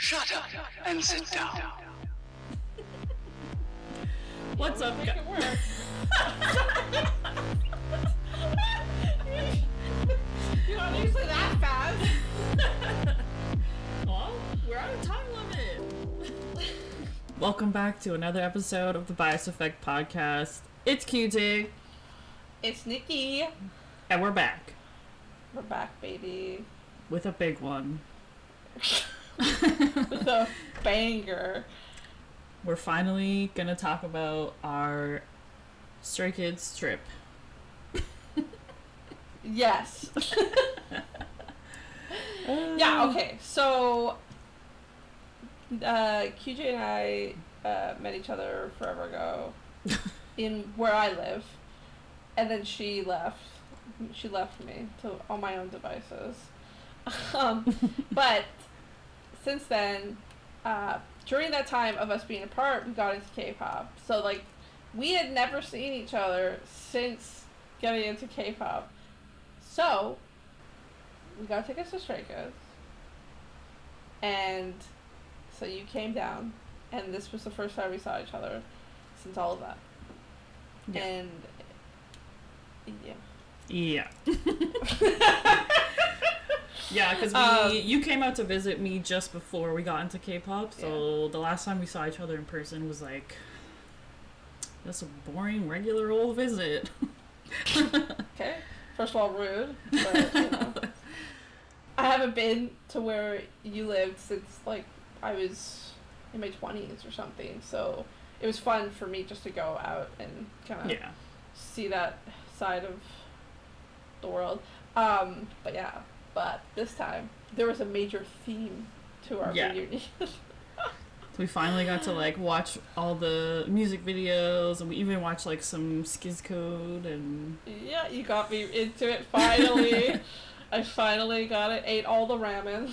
Shut up and sit down. What's up, Make it work. You don't usually that fast. Well, we're on a time limit. Welcome back to another episode of the Bias Effect podcast. It's QJ. It's Nikki. And we're back. We're back, baby. With a big one. With a banger. We're finally gonna talk about our Stray Kids trip. Yes. Yeah, okay. So, QJ and I met each other forever ago in where I live. And then she left. She left me to on my own devices. But since then, during that time of us being apart, we got into K-pop. So, like, we had never seen each other since getting into K-pop. So, we got tickets to Stray Kids. And so you came down, and this was the first time we saw each other since all of that. Yeah. And, Yeah. Yeah, because you came out to visit me just before we got into K-pop, so the last time we saw each other in person was like, just a boring, regular old visit. Okay. First of all, rude, but, you know. I haven't been to where you lived since, like, I was in my 20s or something, so it was fun for me just to go out and kind of see that side of the world. But this time, there was a major theme to our reunion. We finally got to, like, watch all the music videos, and we even watched, like, some Skiz Code, and... Yeah, you got me into it, finally. I finally got it, ate all the ramen.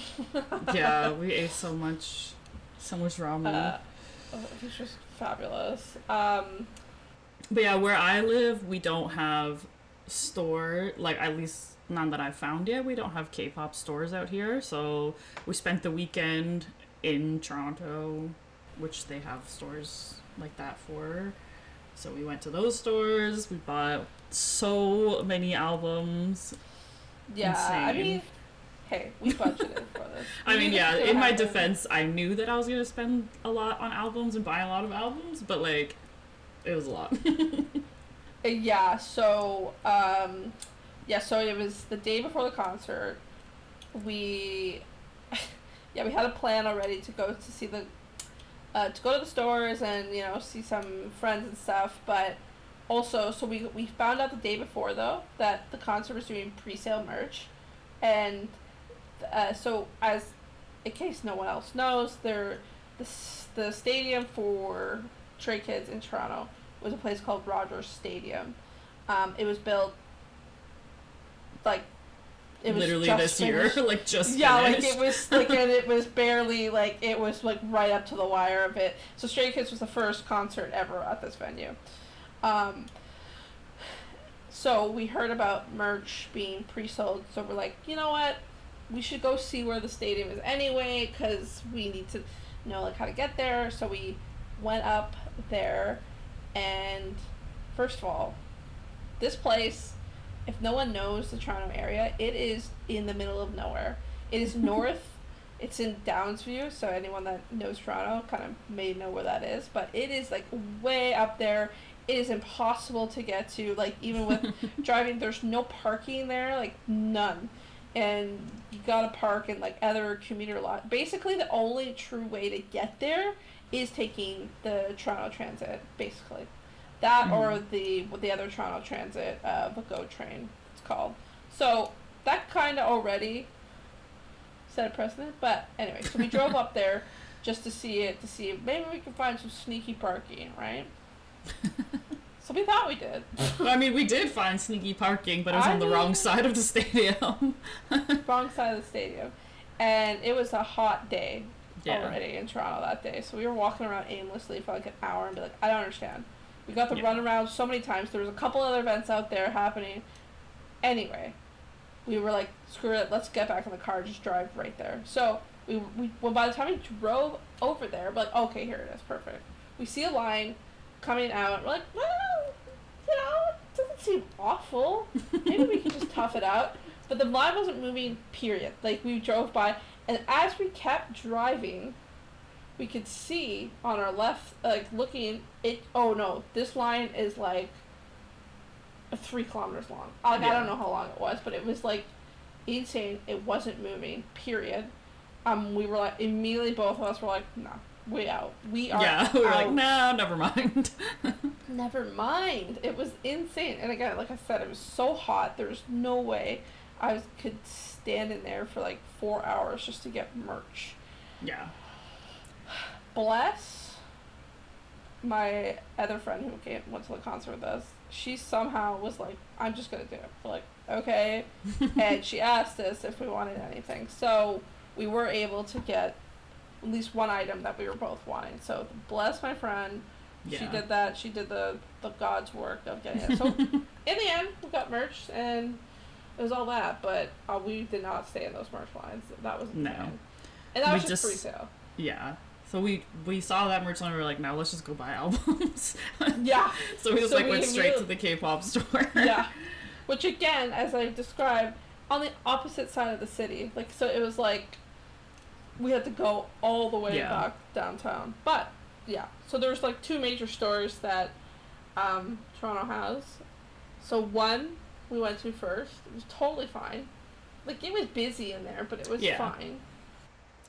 Yeah, we ate so much ramen. It was just fabulous. But yeah, where I live, we don't have store, like, at least none that I've found yet. We don't have K-pop stores out here, so we spent the weekend in Toronto, which they have stores like that for. So we went to those stores. We bought so many albums. Yeah, Insane. I mean, hey, we budgeted for this. I mean, yeah, in my defense, I knew that I was going to spend a lot on albums and buy a lot of albums, but, like, it was a lot. Yeah, so it was the day before the concert. We had a plan already to go to see to go to the stores and, you know, see some friends and stuff, but also, so we found out the day before, though, that the concert was doing pre-sale merch, and so, as in case no one else knows, the stadium for Stray Kids in Toronto was a place called Rogers Stadium. It was built, like, it was literally this finished. year, like, just yeah, finished. like, it was, like, and it was barely, like, it was, like, right up to the wire of it. So Stray Kids was the first concert ever at this venue. So we heard about merch being pre-sold, so we're like, you know what, we should go see where the stadium is anyway, because we need to know, like, how to get there. So we went up there, and first of all, this place, if no one knows the Toronto area, it is in the middle of nowhere. It is north. It's in Downsview, so anyone that knows Toronto kind of may know where that is, but it is, like, way up there. It is impossible to get to, like, even with driving, there's no parking there, like, none. And you gotta park in, like, other commuter lot. Basically, the only true way to get there is taking the Toronto Transit, basically. That or the other Toronto Transit, the GO train, it's called. So, that kind of already set a precedent, but anyway, so we drove up there just to see if maybe we could find some sneaky parking, right? So we thought we did. I mean, we did find sneaky parking, but it was on the wrong side of the stadium. Wrong side of the stadium. And it was a hot day already in Toronto that day. So we were walking around aimlessly for like an hour and be like, I don't understand. We got to run around so many times. There was a couple other events out there happening. Anyway, we were like, screw it, let's get back in the car, just drive right there. So well, by the time we drove over there, we're like, okay, here it is, perfect. We see a line coming out. We're like, well, it doesn't seem awful. Maybe we can just tough it out. But the line wasn't moving, period. Like, we drove by, and as we kept driving, we could see on our left, like, looking, this line is, like, 3 kilometers long. Like, I don't know how long it was, but it was, like, insane. It wasn't moving, period. We were, like, immediately both of us were like, no, we out. We are Yeah, we were out. like, no, never mind. Never mind. It was insane. And again, like I said, it was so hot. There was no way could stand in there for like 4 hours just to get merch. Yeah. Bless my other friend who went to the concert with us. She somehow was like, I'm just going to do it. We're like, okay. And she asked us if we wanted anything. So we were able to get at least one item that we were both wanting. So bless my friend. Yeah. She did that. She did the God's work of getting it. So in the end, we got merch, and it was all that. But we did not stay in those merch lines. That was the plan. And that was just pre-sale. Yeah. So we saw that merch line, and we were like, now let's just go buy albums. Yeah. So we just went straight to the Kpop store. Yeah. Which again, as I described, on the opposite side of the city. Like, so it was like we had to go all the way back downtown. But yeah, so there's like 2 major stores that Toronto has. So one we went to first. It was totally fine. Like, it was busy in there, but it was fine.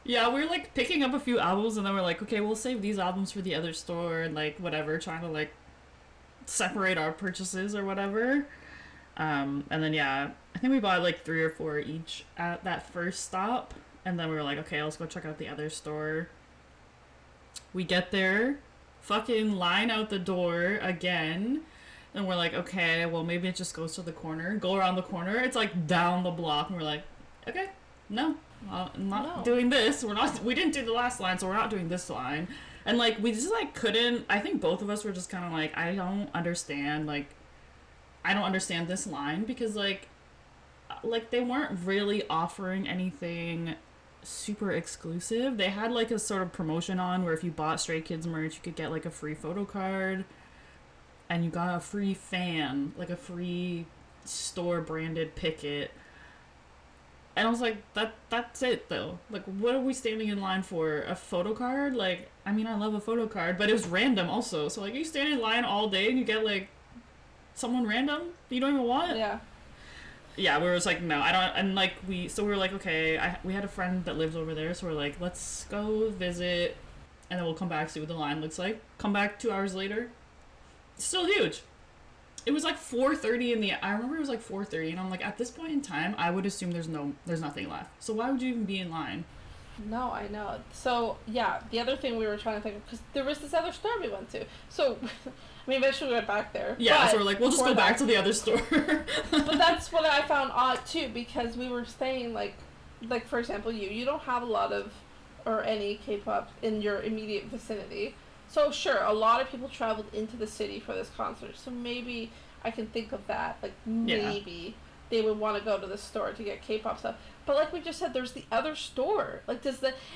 Yeah, we were like picking up a few albums, and then we're like, okay, we'll save these albums for the other store, and like whatever, trying to like separate our purchases or whatever. And then I think we bought like 3 or 4 each at that first stop, and then we were like, okay, let's go check out the other store. We get there, fucking line out the door again, and we're like, okay, well maybe it just goes to the corner. Go around the corner, it's like down the block, and we're like, okay, no. I'm not doing this. We didn't do the last line, so we're not doing this line. And like, we just like couldn't, I think both of us were just kind of like, I don't understand this line, because like they weren't really offering anything super exclusive. They had like a sort of promotion on where if you bought Stray Kids merch, you could get like a free photo card, and you got a free fan, like a free store branded picket. And I was like, that's it though. Like, what are we standing in line for? A photo card? Like, I mean, I love a photo card, but it was random also. So like, you stand in line all day and you get like someone random you don't even want? Yeah. Yeah, we were just like, no, I don't. And like, we were like, okay, we had a friend that lives over there, so we're like, let's go visit, and then we'll come back, see what the line looks like. Come back 2 hours later, still huge. It was like 4:30 I remember it was like 4:30, and I'm like, at this point in time, I would assume there's nothing left. So why would you even be in line? No, I know. So yeah, the other thing we were trying to think of, because there was this other store we went to. So, I mean, eventually we went back there. Yeah, so we're like, we'll just go back to the other store. But that's what I found odd too, because we were staying like for example, you don't have a lot of or any K-pop in your immediate vicinity. So sure, a lot of people traveled into the city for this concert, so maybe I can think of that. Like, maybe they would want to go to the store to get K-pop stuff. But like we just said, there's the other store. Like,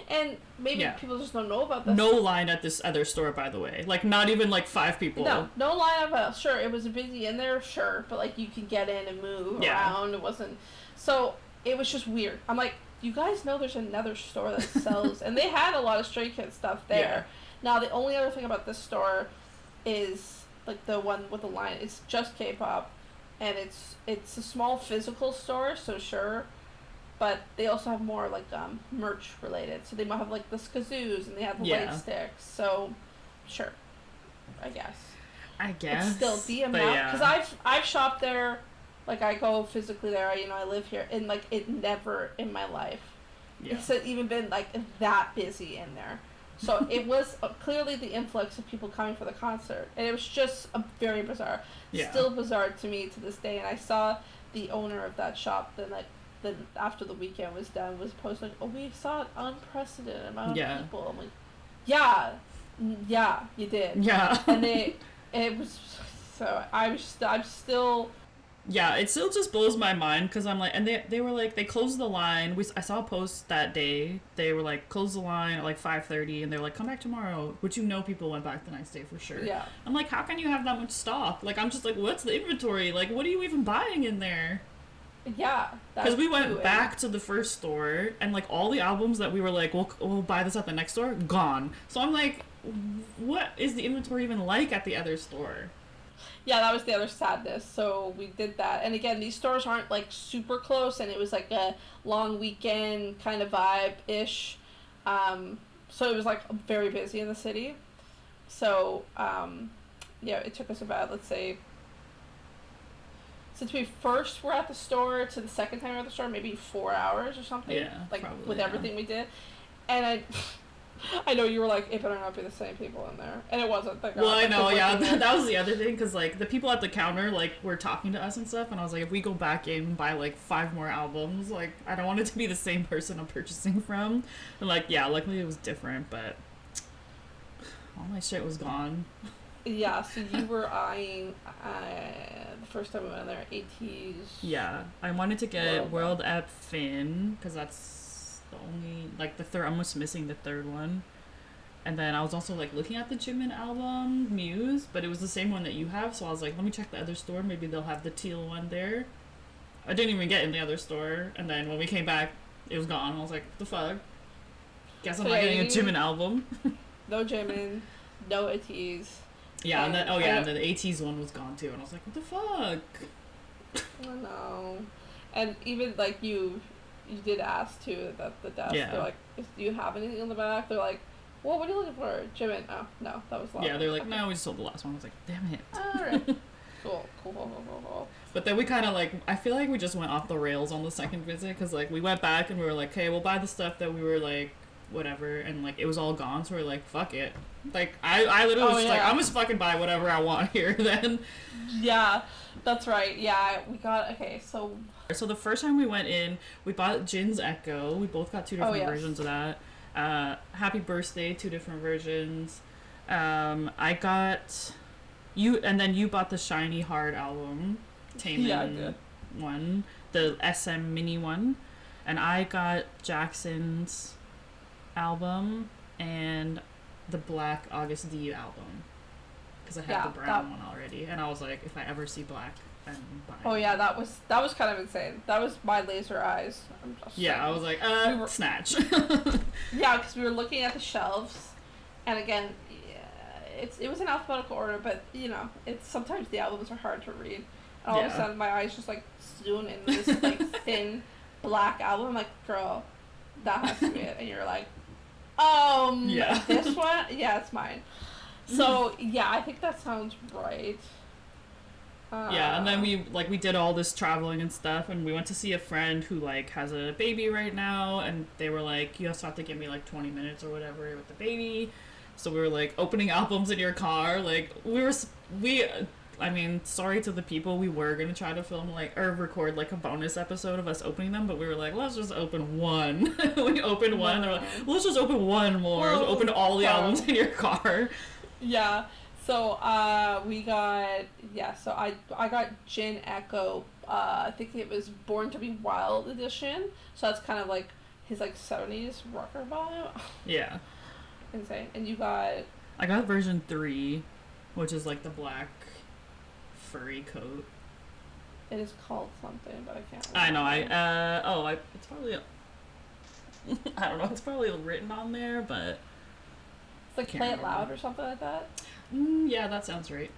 and maybe people just don't know about this. No line at this other store, by the way. Like, not even like 5 people. No line at sure, it was busy in there, sure, but like you could get in and move around. It wasn't, so it was just weird. I'm like, you guys know there's another store that sells, and they had a lot of Stray Kids stuff there. Yeah. Now, the only other thing about this store is, like, the one with the line, it's just K-pop, and it's a small physical store, so sure, but they also have more, like, merch related. So they might have, like, the skazoos, and they have the light sticks, so sure, I guess. It's still the amount, because I've shopped there, like, I go physically there, I live here, and, like, it never in my life, it's even been, like, that busy in there. So it was clearly the influx of people coming for the concert. And it was just very bizarre. Yeah. Still bizarre to me to this day. And I saw the owner of that shop, then after the weekend was done, was posting, oh, we saw an unprecedented amount of people. I'm like, yeah, you did. Yeah. And it was, so I'm still Yeah, it still just blows my mind because I'm like, and they were like, they closed the line. I saw a post that day. They were like, close the line at like 5:30, and they're like, come back tomorrow. Which people went back the next day for sure. Yeah. I'm like, how can you have that much stock? Like, I'm just like, what's the inventory? Like, what are you even buying in there? Yeah. Because we went back to the first store, and like all the albums that we were like, we'll buy this at the next store, gone. So I'm like, what is the inventory even like at the other store? Yeah, that was the other sadness. So we did that. And again, these stores aren't like super close, and it was like a long weekend kind of vibe-ish. So it was like very busy in the city. So, yeah, it took us about, let's say, since we first were at the store to the second time we were at the store, maybe 4 hours or something. Yeah, like probably, with everything we did. And I know you were like, it better not be the same people in there, and it wasn't. Well, I know, yeah, that was the other thing, because like the people at the counter like were talking to us and stuff, and I was like, if we go back in and buy like 5 more albums, like I don't want it to be the same person I'm purchasing from. And like, yeah, luckily it was different, but all my shit was gone. Yeah, so you were eyeing the first time we went in there, AT's. Yeah, I wanted to get World Ep Fin because that's the only, like, the third, I'm almost missing the third one. And then I was also like looking at the Jimin album Muse, but it was the same one that you have, so I was like, let me check the other store, maybe they'll have the teal one there. I didn't even get in the other store, and then when we came back it was gone. I was like, what the fuck, guess I'm not getting a Jimin album. No Jimin, no AT's. Yeah, and then and then the AT's one was gone too, and I was like, what the fuck. I know. And even like you did ask too at the desk. Yeah. They're like, do you have anything on the back? They're like, well, what are you looking for? Jimin? Oh, no, that was long. Yeah, they're like, no, we just sold the last one. I was like, damn it. Alright. Cool. But then we kind of like, I feel like we just went off the rails on the second visit, because like we went back and we were like, okay, we'll buy the stuff that we were like, whatever, and like it was all gone, so we're like, fuck it. Like I literally was like, I'm just fucking buy whatever I want here then. Yeah, that's right. Yeah, we got, so the first time we went in, we bought Jin's Echo. We both got 2 different versions of that. Happy Birthday, 2 different versions. I got you, and then you bought the Shiny Hard album, Taemin one, the SM mini one, and I got Jackson's album and the Black August D album, because I had the brown one already, and I was like, if I ever see Black, I'm buying. Oh yeah, that was kind of insane. That was my laser eyes. I was like, snatch. Yeah, because we were looking at the shelves, and again, it was in alphabetical order, but you know, it's sometimes the albums are hard to read. And all of a sudden, my eyes just like zoom in this like thin black album. I'm like, girl, that has to be it. And you're like, this one? Yeah, it's mine. So, yeah, I think that sounds right. And then we did all this traveling and stuff, and we went to see a friend who, like, has a baby right now, and they were like, you have to give me, like, 20 minutes or whatever with the baby. So we were, like, opening albums in your car. Like, I mean, sorry to the people, we were gonna try to film, like, or record, like, a bonus episode of us opening them, but we were like, let's just open one. We opened one, and they're like, let's just open one more. Well, open all the albums in your car. Yeah, so, we got, so I got Jin Echo, I think it was Born to Be Wild edition, so that's kind of, like, his, like, 70s rocker vibe. Yeah. Insane. And you got... I got version 3, which is, like, the black furry coat. It is called something, but I can't remember. I know, it's probably, I don't know, it's probably written on there, but... It's like Play It Loud or something like that? Yeah, that sounds right.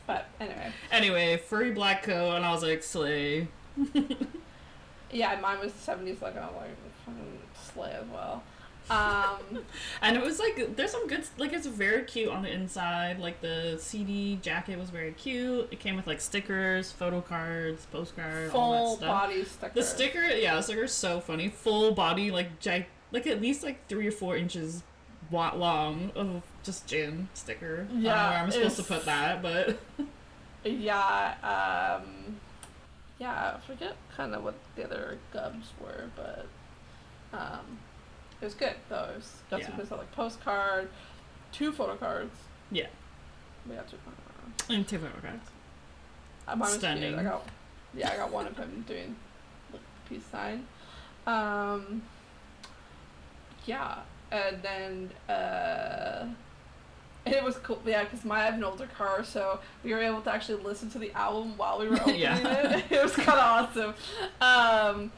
But, anyway. Anyway, furry black coat, and I was like, slay. Yeah, mine was the 70s look, and I was like, fucking slay as well. And it was like, there's some good, like, it's very cute on the inside. Like, the CD jacket was very cute. It came with, like, stickers, photo cards, postcard, all that stuff. Full body sticker. The sticker's so funny. Full body, like at least, like, 3 or 4 inches long of just Jin sticker. Yeah. I don't know where I'm supposed to put that, but... Yeah, I forget kind of what the other gubs were, but, it was good, though. It was got some good stuff, like postcard, 2 photo cards. Yeah. We got 2 photo cards. And 2 photo cards. Mine was stunning. Cute. I got Yeah, I got one of him doing the peace sign. Yeah, and then it was cool. Yeah, because I have an older car, so we were able to actually listen to the album while we were opening it. It was kind of awesome.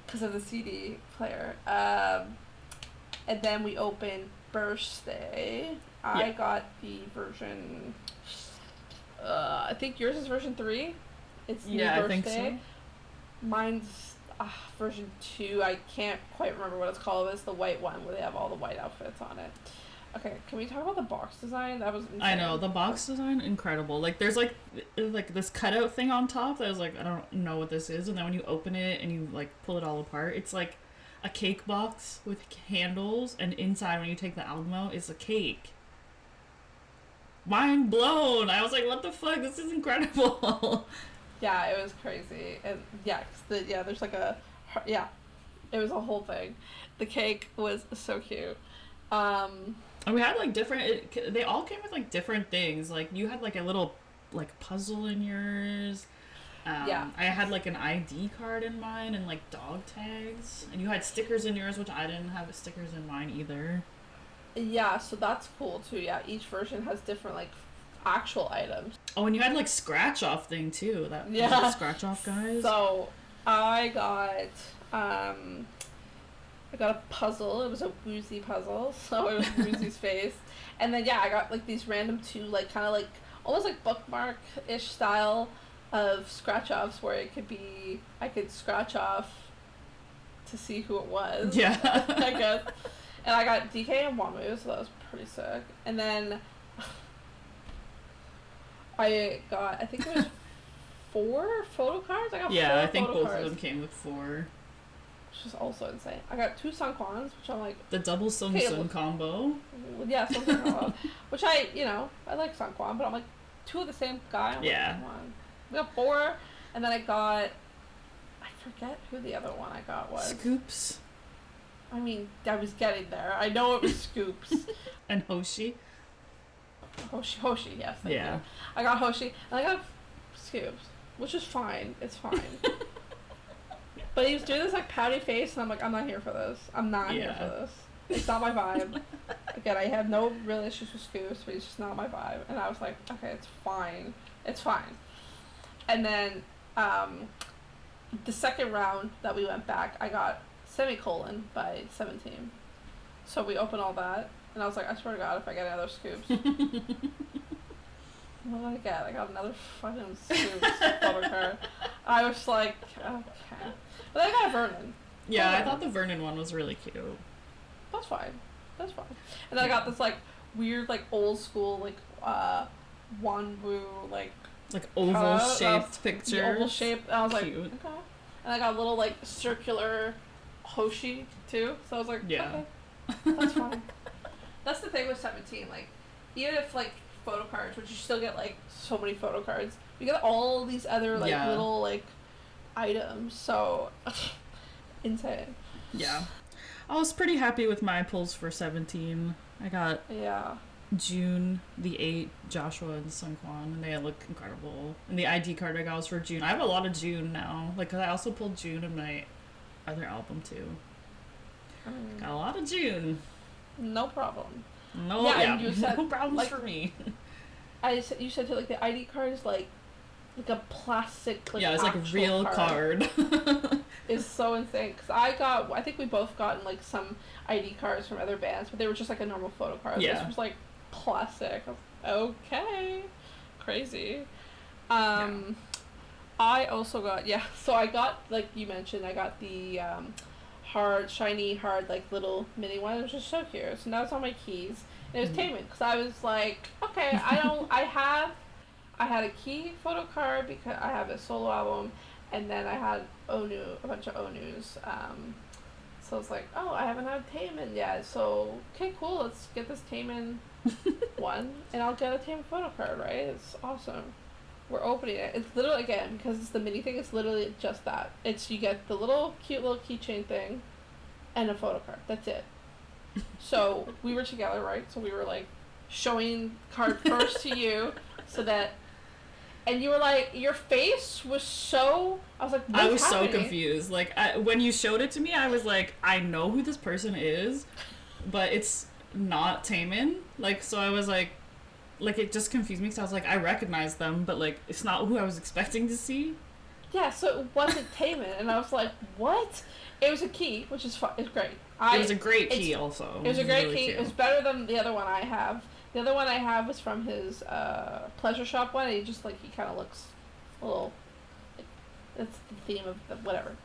Because of the CD player. And then we opened Birthday. I got the version. I think yours is version 3. It's New Birthday. I think so. Mine's version 2. I can't quite remember what it's called. It's the white one where they have all the white outfits on it. Okay, can we talk about the box design? That was insane. I know, the box design, incredible. Like, there's like this cutout thing on top that was like, I don't know what this is, and then when you open it and you like pull it all apart, it's like a cake box with handles, and inside when you take the album out, it's a cake. Mind blown! I was like, what the fuck? This is incredible. Yeah, it was crazy. And there's like it was a whole thing. The cake was so cute. And we had like they all came with like different things. Like you had like a little like puzzle in yours. I had like an ID card in mine and like dog tags. And you had stickers in yours, which I didn't have stickers in mine either. Yeah, so that's cool too. Yeah, each version has different like actual items. Oh, and you had like scratch off thing too. That scratch off guys. So I got a puzzle. It was a Woozy puzzle, so it was Woozy's face. And then I got like these random 2 like kind of like almost like bookmark-ish style of scratch offs where it could be I could scratch off to see who it was. Yeah. I guess. And I got DK and Wamu, so that was pretty sick. And then I think it was 4 photo cards. I got 4 I think photo both cards. of them came with 4. Which is also insane. I got 2 Sunkwans, which I'm like... The double Seungmin combo. Yeah, Seungmin combo. Which I like Sunkwan, but I'm like, 2 of the same guy. I'm yeah. Like, come on. We got 4, and then I got... I forget who the other one I got was. Scoops. I mean, I was getting there. I know it was Scoops. And Hoshi. Hoshi, yes. Thank you. I got Hoshi, and I got Scoops, which is fine. It's fine. But he was doing this like pouty face, and I'm like, I'm not here for this. I'm not here for this. It's not my vibe. Again, I have no real issues with Scoops, but it's just not my vibe. And I was like, okay, it's fine. It's fine. And then the second round that we went back, I got Semicolon by 17. So we opened all that, and I was like, I swear to God, if I get another Scoops. What did I get? I got another fucking Scoops photo card. I was like, okay. But then I got a Vernon. Yeah, I thought the Vernon one was really cute. That's fine. And then I got this like weird like old school like Wanwu like oval shaped picture. The oval shape. And I was cute. like, okay. And I got a little like circular Hoshi too. So I was like, okay, that's fine. That's the thing with 17. Like, even if like photo cards, which you still get like so many photo cards, you get all these other like little like items. So insane. Yeah. I was pretty happy with my pulls for 17. I got June, the 8, Joshua, and Sungkwan, and they look incredible. And the ID card I got was for June. I have a lot of June now. Like, 'cause I also pulled June in my other album, too. Got a lot of June. No problem. No, and you said, no problems like, for me. You said too, like, the ID card is like a plastic, like, it's like a real card. It's so insane, because I think we both gotten like some ID cards from other bands, but they were just like a normal photo card. This was like plastic. I was like, okay, crazy. I also got so I got, like you mentioned, I got the shiny hard like little mini one, which is so cute. So now it's on my keys. And it was Taemin, because I was like, okay, I had a key photo card because I have a solo album. And then I had Onu, a bunch of Onus. So I was like, oh, I haven't had Taemin yet. So, okay, cool. Let's get this Taemin one. And I'll get a Taemin photo card, right? It's awesome. We're opening it. It's literally, again, because it's the mini thing, it's literally just that. You get the cute little keychain thing and a photo card. That's it. So, we were together, right? So we were like showing card first to you so that and you were like, your face was so. I was like, what's I was happening? so confused. Like, when you showed it to me, I was like, I know who this person is, but it's not Taemin. Like, so I was like, it just confused me because I was like, I recognize them, but like, it's not who I was expecting to see. Yeah, so it wasn't Taemin, and I was like, what? It was a key, which is fun. It's great. It was a great key, also. It was a great really key. cute. It was better than the other one I have. The other one I have was from his pleasure shop one. And he just he kind of looks a little. That's the theme of the whatever.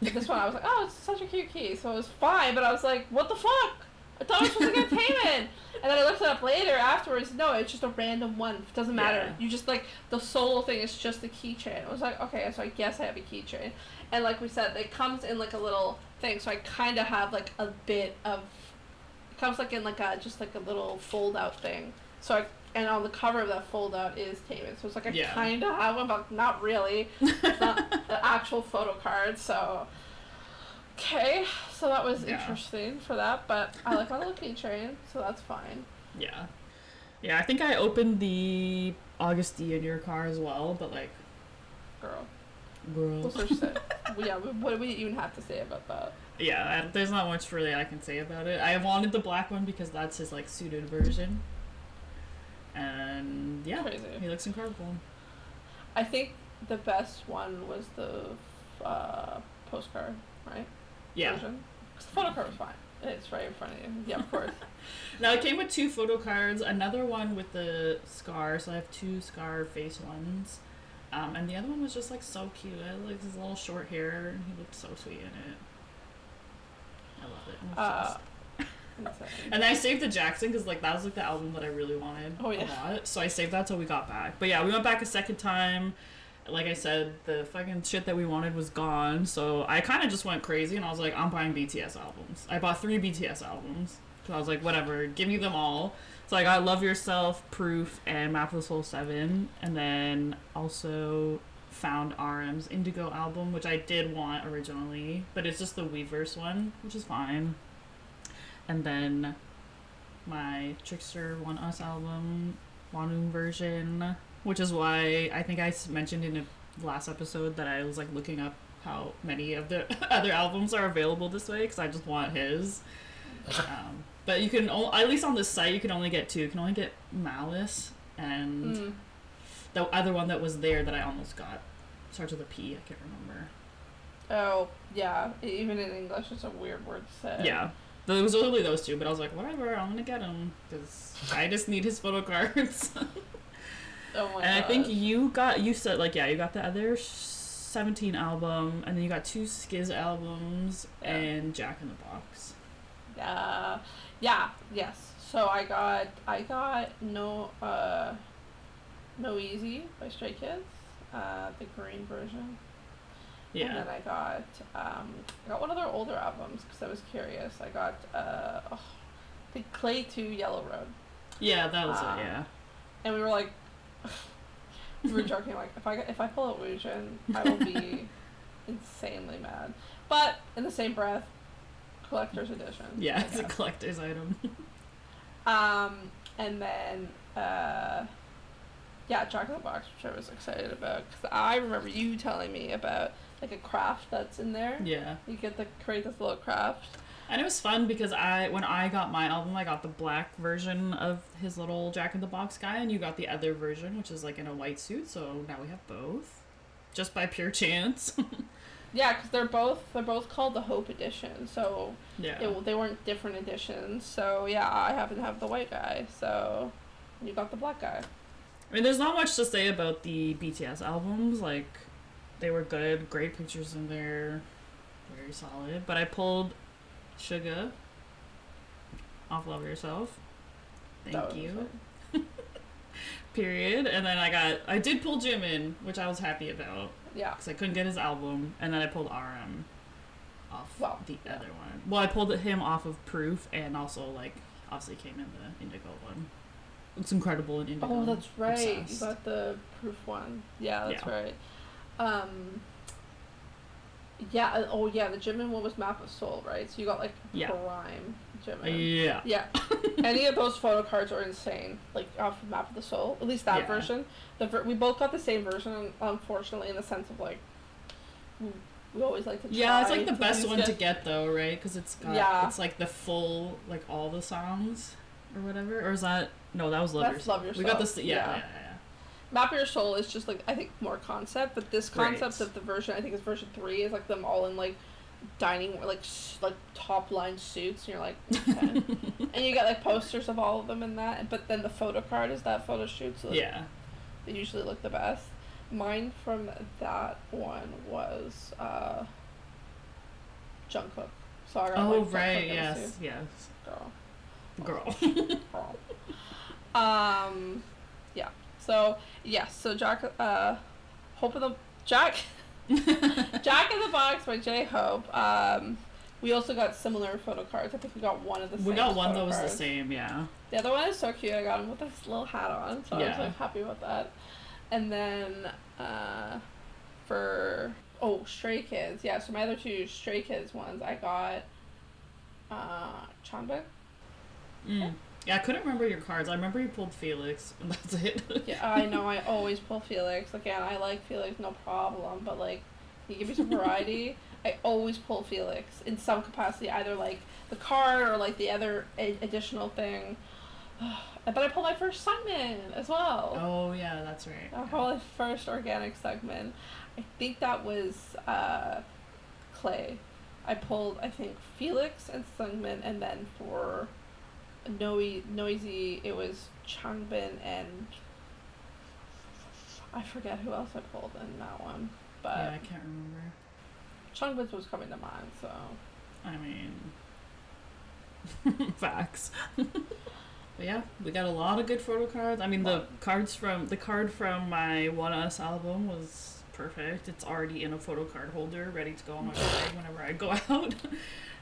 But this one I was like, oh, it's such a cute key, so it was fine. But I was like, what the fuck? I thought I was supposed to get Taemin. And then I looked it up later afterwards. No, it's just a random one. It doesn't matter. Yeah. You just the solo thing is just the keychain. I was like, okay, so I guess I have a keychain. And like we said, it comes in a little thing, so I kind of have a bit of. It comes in just a little fold out thing. So and on the cover of that fold out is Taemin. So it's I kind of have one, but not really. It's not the actual photo card. So okay, so that was interesting for that. But I like my little keychain, so that's fine. Yeah, I think I opened the Augusty in your car as well, but Girl. What's there to say? Yeah, what do we even have to say about that? Yeah, there's not much really I can say about it. I wanted the black one because that's his suited version. And yeah, Crazy. He looks incredible. I think the best one was the postcard, right? Yeah. Version. 'Cause the photo card was fine. It's right in front of you. Yeah, of course. Now it came with 2 photo cards, another one with the scar, so I have 2 scar face ones. And the other one was just so cute. I had his little short hair, and he looked so sweet in it. I love it. And I saved the Jackson because that was the album that I really wanted a lot. So I saved that till we got back. But yeah, we went back a second time. Like I said, the fucking shit that we wanted was gone. So I kind of just went crazy and I was like, I'm buying BTS albums. I bought 3 BTS albums. So I was like, whatever, give me them all. So I got Love Yourself, Proof, and Map of the Soul 7. And then also found RM's Indigo album, which I did want originally. But it's just the Weverse one, which is fine. And then my Trickster One Us album, Wanum version, which is why I think I mentioned in the last episode that I was looking up how many of the other albums are available this way because I just want his. But you can, at least on this site, you can only get 2. You can only get Malice and the other one that was there that I almost got. Starts with a P, I can't remember. Oh, yeah. Even in English, it's a weird word to say. Yeah. It was only those 2, but I was like, whatever, I'm gonna get them because I just need his photo cards. Oh my god. And I think you got the other 17 album, and then you got 2 Skiz albums and Jack in the Box. Yes. So I got No Easy by Stray Kids, the green version. Yeah. And then I got one of their older albums because I was curious. I got the Clay 2 Yellow Road. Yeah, that was it. Yeah. And we were we were joking if I pull out Wujin, I will be insanely mad. But in the same breath, collector's edition. Yeah, it's a collector's item. And then Jack in the Box, which I was excited about because I remember you telling me about a craft that's in there. Yeah. You get to create this little craft. And it was fun because when I got my album, I got the black version of his little Jack in the Box guy, and you got the other version, which is in a white suit. So now we have both, just by pure chance. Yeah, because they're both called the Hope Edition. So yeah, they weren't different editions. So yeah, I happen to have the white guy. So you got the black guy. I mean, there's not much to say about the BTS albums. They were good, great pictures in there, very solid. But I pulled Suga off Love Yourself. Thank you. Period. And then I did pull Jimin, which I was happy about. Yeah. Because I couldn't get his album. And then I pulled RM off the other one. Well, I pulled him off of Proof, and also, obviously came in the Indigo one. Looks incredible in Indigo. Oh, that's right. Obsessed. You got the Proof one. Yeah, that's right. The Jimin one was Map of Soul, right? So you got Prime Jimin. Yeah. Yeah. Any of those photo cards are insane. Like off of Map of the Soul, at least that version. We both got the same version, unfortunately, in the sense of like we always like to try. Yeah, it's like the best one to get though, right? Because it's got it's like the full like all the songs or whatever. Or is that no? That was Love That's Yourself. Love Yourself. We got this. Yeah. Map of Your Soul is just like I think more concept, but this concept of the version I think is version 3 is like them all in like dining like top line suits, and you're like okay. And you got like posters of all of them in that, but then the photo card is that photo shoot, so they usually look the best. Mine from that one was Jungkook. So I got like right, yes. Girl. Yeah. So yes, so Jack Hope of the Jack Jack in the Box by J-Hope. We also got similar photo cards. I think we got one of the same. We got one that was cards. the same, yeah. The other one is so cute. I got him with this little hat on, so I was like happy about that. And then for Stray Kids, yeah. So my other two Stray Kids ones, I got Changbin. Yeah, I couldn't remember your cards. I remember you pulled Felix, and that's it. Yeah, I know. I always pull Felix. Again, I like Felix, no problem. But like, you give me some variety. I always pull Felix in some capacity, either like the card or like the other additional thing. But I pulled my first Seungmin as well. Oh yeah, that's right. I pulled my first organic Seungmin. I think that was Clay. I pulled I think Felix and Seungmin, and then for Noisy it was Changbin and I forget who else I pulled in that one. But yeah, I can't remember. Changbin's was coming to mind, so I mean facts. But yeah, we got a lot of good photo cards. I mean, the card from my One Us album was perfect. It's already in a photo card holder, ready to go on my bag whenever I go out.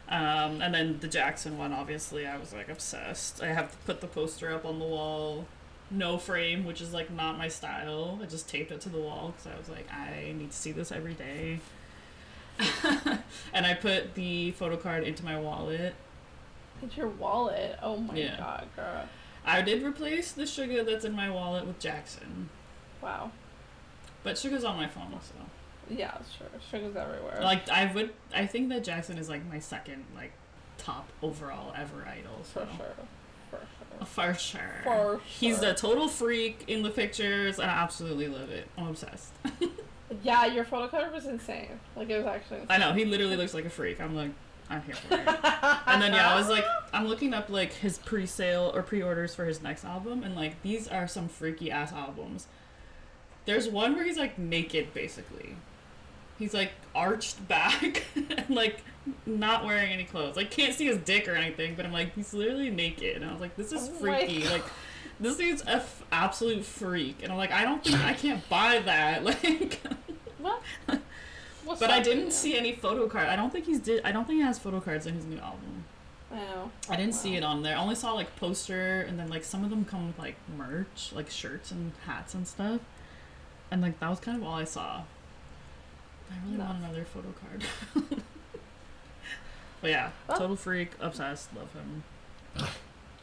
And then the Jackson one, obviously, I was like obsessed. I have to put the poster up on the wall, no frame, which is like not my style. I just taped it to the wall because I was like, I need to see this every day. And I put the photo card into my wallet. It's your wallet. Oh my god, girl. I did replace the Sugar that's in my wallet with Jackson. Wow. But Sugar's on my phone, so. Yeah, sure. Sugar's everywhere. Like I think that Jackson is like my second like top overall ever idol. So. For sure. He's a total freak in the pictures, and I absolutely love it. I'm obsessed. Yeah, your photo card was insane. Like it was actually insane. I know, he literally looks like a freak. I'm like, I'm here for it. And then I was like, I'm looking up like his pre-sale or pre-orders for his next album, and like these are some freaky ass albums. There's one where he's like naked basically. He's like arched back and like not wearing any clothes. Like can't see his dick or anything, but I'm like, he's literally naked, and I was like, this is freaky. Like this dude's absolute freak, and I'm like, I can't buy that. Like what? But I didn't see any photo card. I don't think he has photo cards in his new album. I know. I didn't see it on there. I only saw like poster, and then like some of them come with like merch, like shirts and hats and stuff. And like that was kind of all I saw. I really want another photo card. But yeah, total freak, obsessed, love him.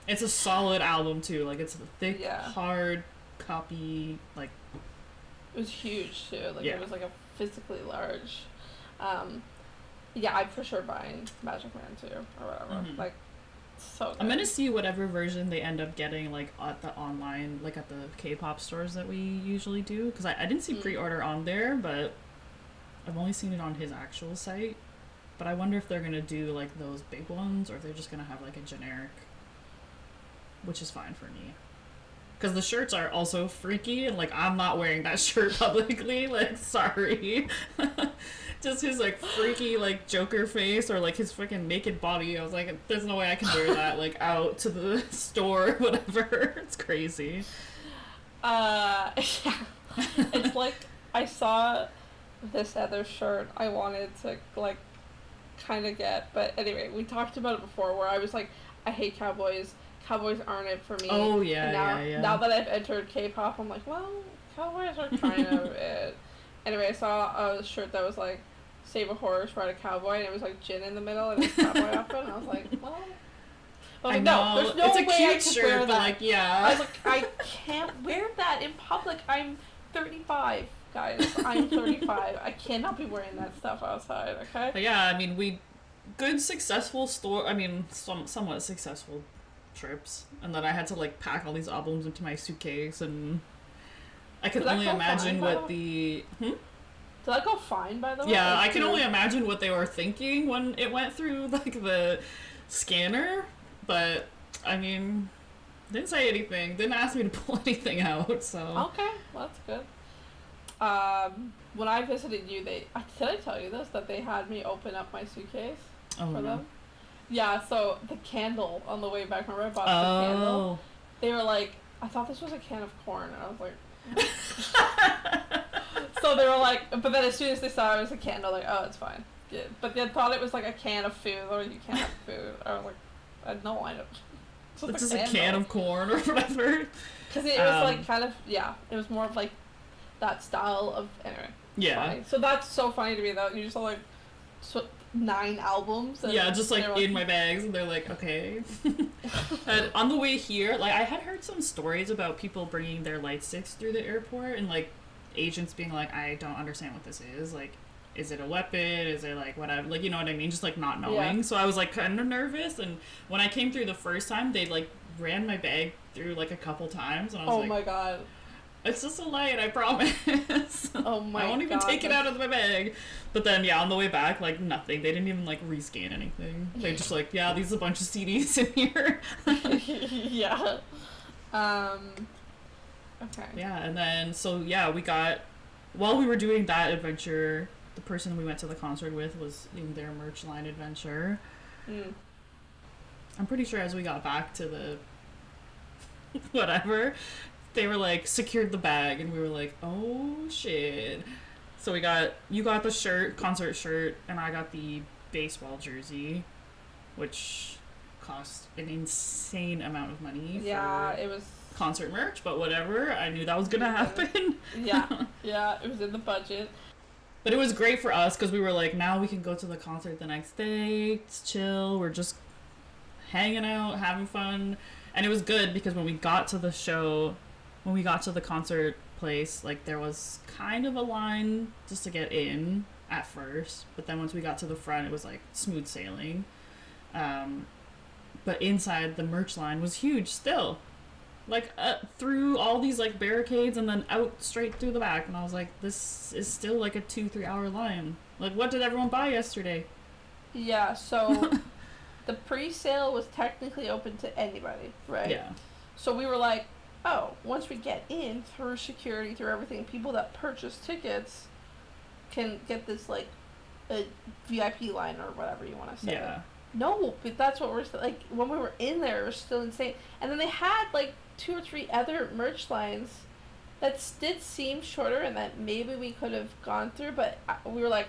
It's a solid album too. Like it's a thick, hard copy. Like it was huge too. Like it was like a physically large. I'm for sure buying Magic Man too or whatever. Mm-hmm. Like so good. I'm gonna see whatever version they end up getting like at the online, like at the Kpop stores that we usually do. Because I didn't see pre-order on there, but I've only seen it on his actual site. But I wonder if they're gonna do like those big ones, or if they're just gonna have like a generic, which is fine for me. Because the shirts are also freaky, and like I'm not wearing that shirt publicly. Like sorry, just his like freaky like Joker face, or like his freaking naked body. I was like, there's no way I can wear that like out to the store, or whatever. It's crazy. Yeah, it's like I saw this other shirt I wanted to like kind of get, but anyway, we talked about it before where I was like, I hate cowboys. Cowboys aren't it for me. Oh yeah, now that I've entered K-pop, I'm like, well, cowboys are kind of it. Anyway, I saw a shirt that was like, save a horse, ride a cowboy, and it was like gin in the middle and a cowboy outfit, and I was like, well, I was I like, know, no, there's no it's a way I cute could shirt, wear but that. like, yeah. I was like, I can't wear that in public. I'm 35, guys. I'm 35. I cannot be wearing that stuff outside, okay? But yeah, I mean, good successful somewhat successful trips, and then I had to like pack all these albums into my suitcase, and I can Did that only go imagine fine, by what the Did that go fine, by the way? yeah, Like, I can only imagine what they were thinking when it went through like the scanner, but I mean, didn't say anything, didn't ask me to pull anything out, so Okay, well, that's good. When I visited you, did I tell you this, that they had me open up my suitcase oh for no. them? Yeah, so the candle on the way back, remember I bought the candle? Oh. They were like, I thought this was a can of corn, and I was like, so they were like, but then as soon as they saw it was a candle, like, oh, it's fine. Yeah. But they thought it was like a can of food, or you can't have food. I was like, no, I don't. It's just a can of corn or whatever. Because it was like kind of, yeah, it was more of like that style of, anyway. Yeah. Funny. So that's so funny to me though. You just saw like 9 albums. And yeah, just like in my bags, and they're like, okay. And on the way here, like I had heard some stories about people bringing their light sticks through the airport, and like agents being like, I don't understand what this is. Like, is it a weapon? Is it like whatever? Like, you know what I mean? Just like not knowing. Yeah. So I was like kind of nervous, and when I came through the first time, they like ran my bag through like a couple times, and I was oh like, my god. it's just a light, I promise. Oh my god. I won't even take it out of my bag. But then, yeah, on the way back, like, nothing. They didn't even, like, rescan anything. They just, like, yeah, these are a bunch of CDs in here. Yeah. Okay. Yeah, and then, so, yeah, while we were doing that adventure, the person we went to the concert with was in their merch line adventure. Mm. I'm pretty sure as we got back to the whatever, they were like secured the bag, and we were like, oh shit. So you got the shirt, concert shirt, and I got the baseball jersey, which cost an insane amount of money. Yeah, for it was concert merch, but whatever. I knew that was gonna happen. yeah, it was in the budget. But it was great for us because we were like, now we can go to the concert the next day. It's chill. We're just hanging out, having fun. And it was good because when we got to the concert place, like there was kind of a line just to get in at first. But then once we got to the front, it was like smooth sailing. But inside, the merch line was huge still. Like, through all these, like, barricades and then out straight through the back. And I was like, this is still, like, a 2-3 hour line. Like, what did everyone buy yesterday? Yeah, so the pre-sale was technically open to anybody, right? Yeah. So we were like, oh, once we get in, through security, through everything, people that purchase tickets can get this, like, a VIP line or whatever you want to say. Yeah. No, but that's what we're still, like, when we were in there, it was still insane. And then they had, like, 2 or 3 other merch lines that did seem shorter and that maybe we could have gone through, but we were like,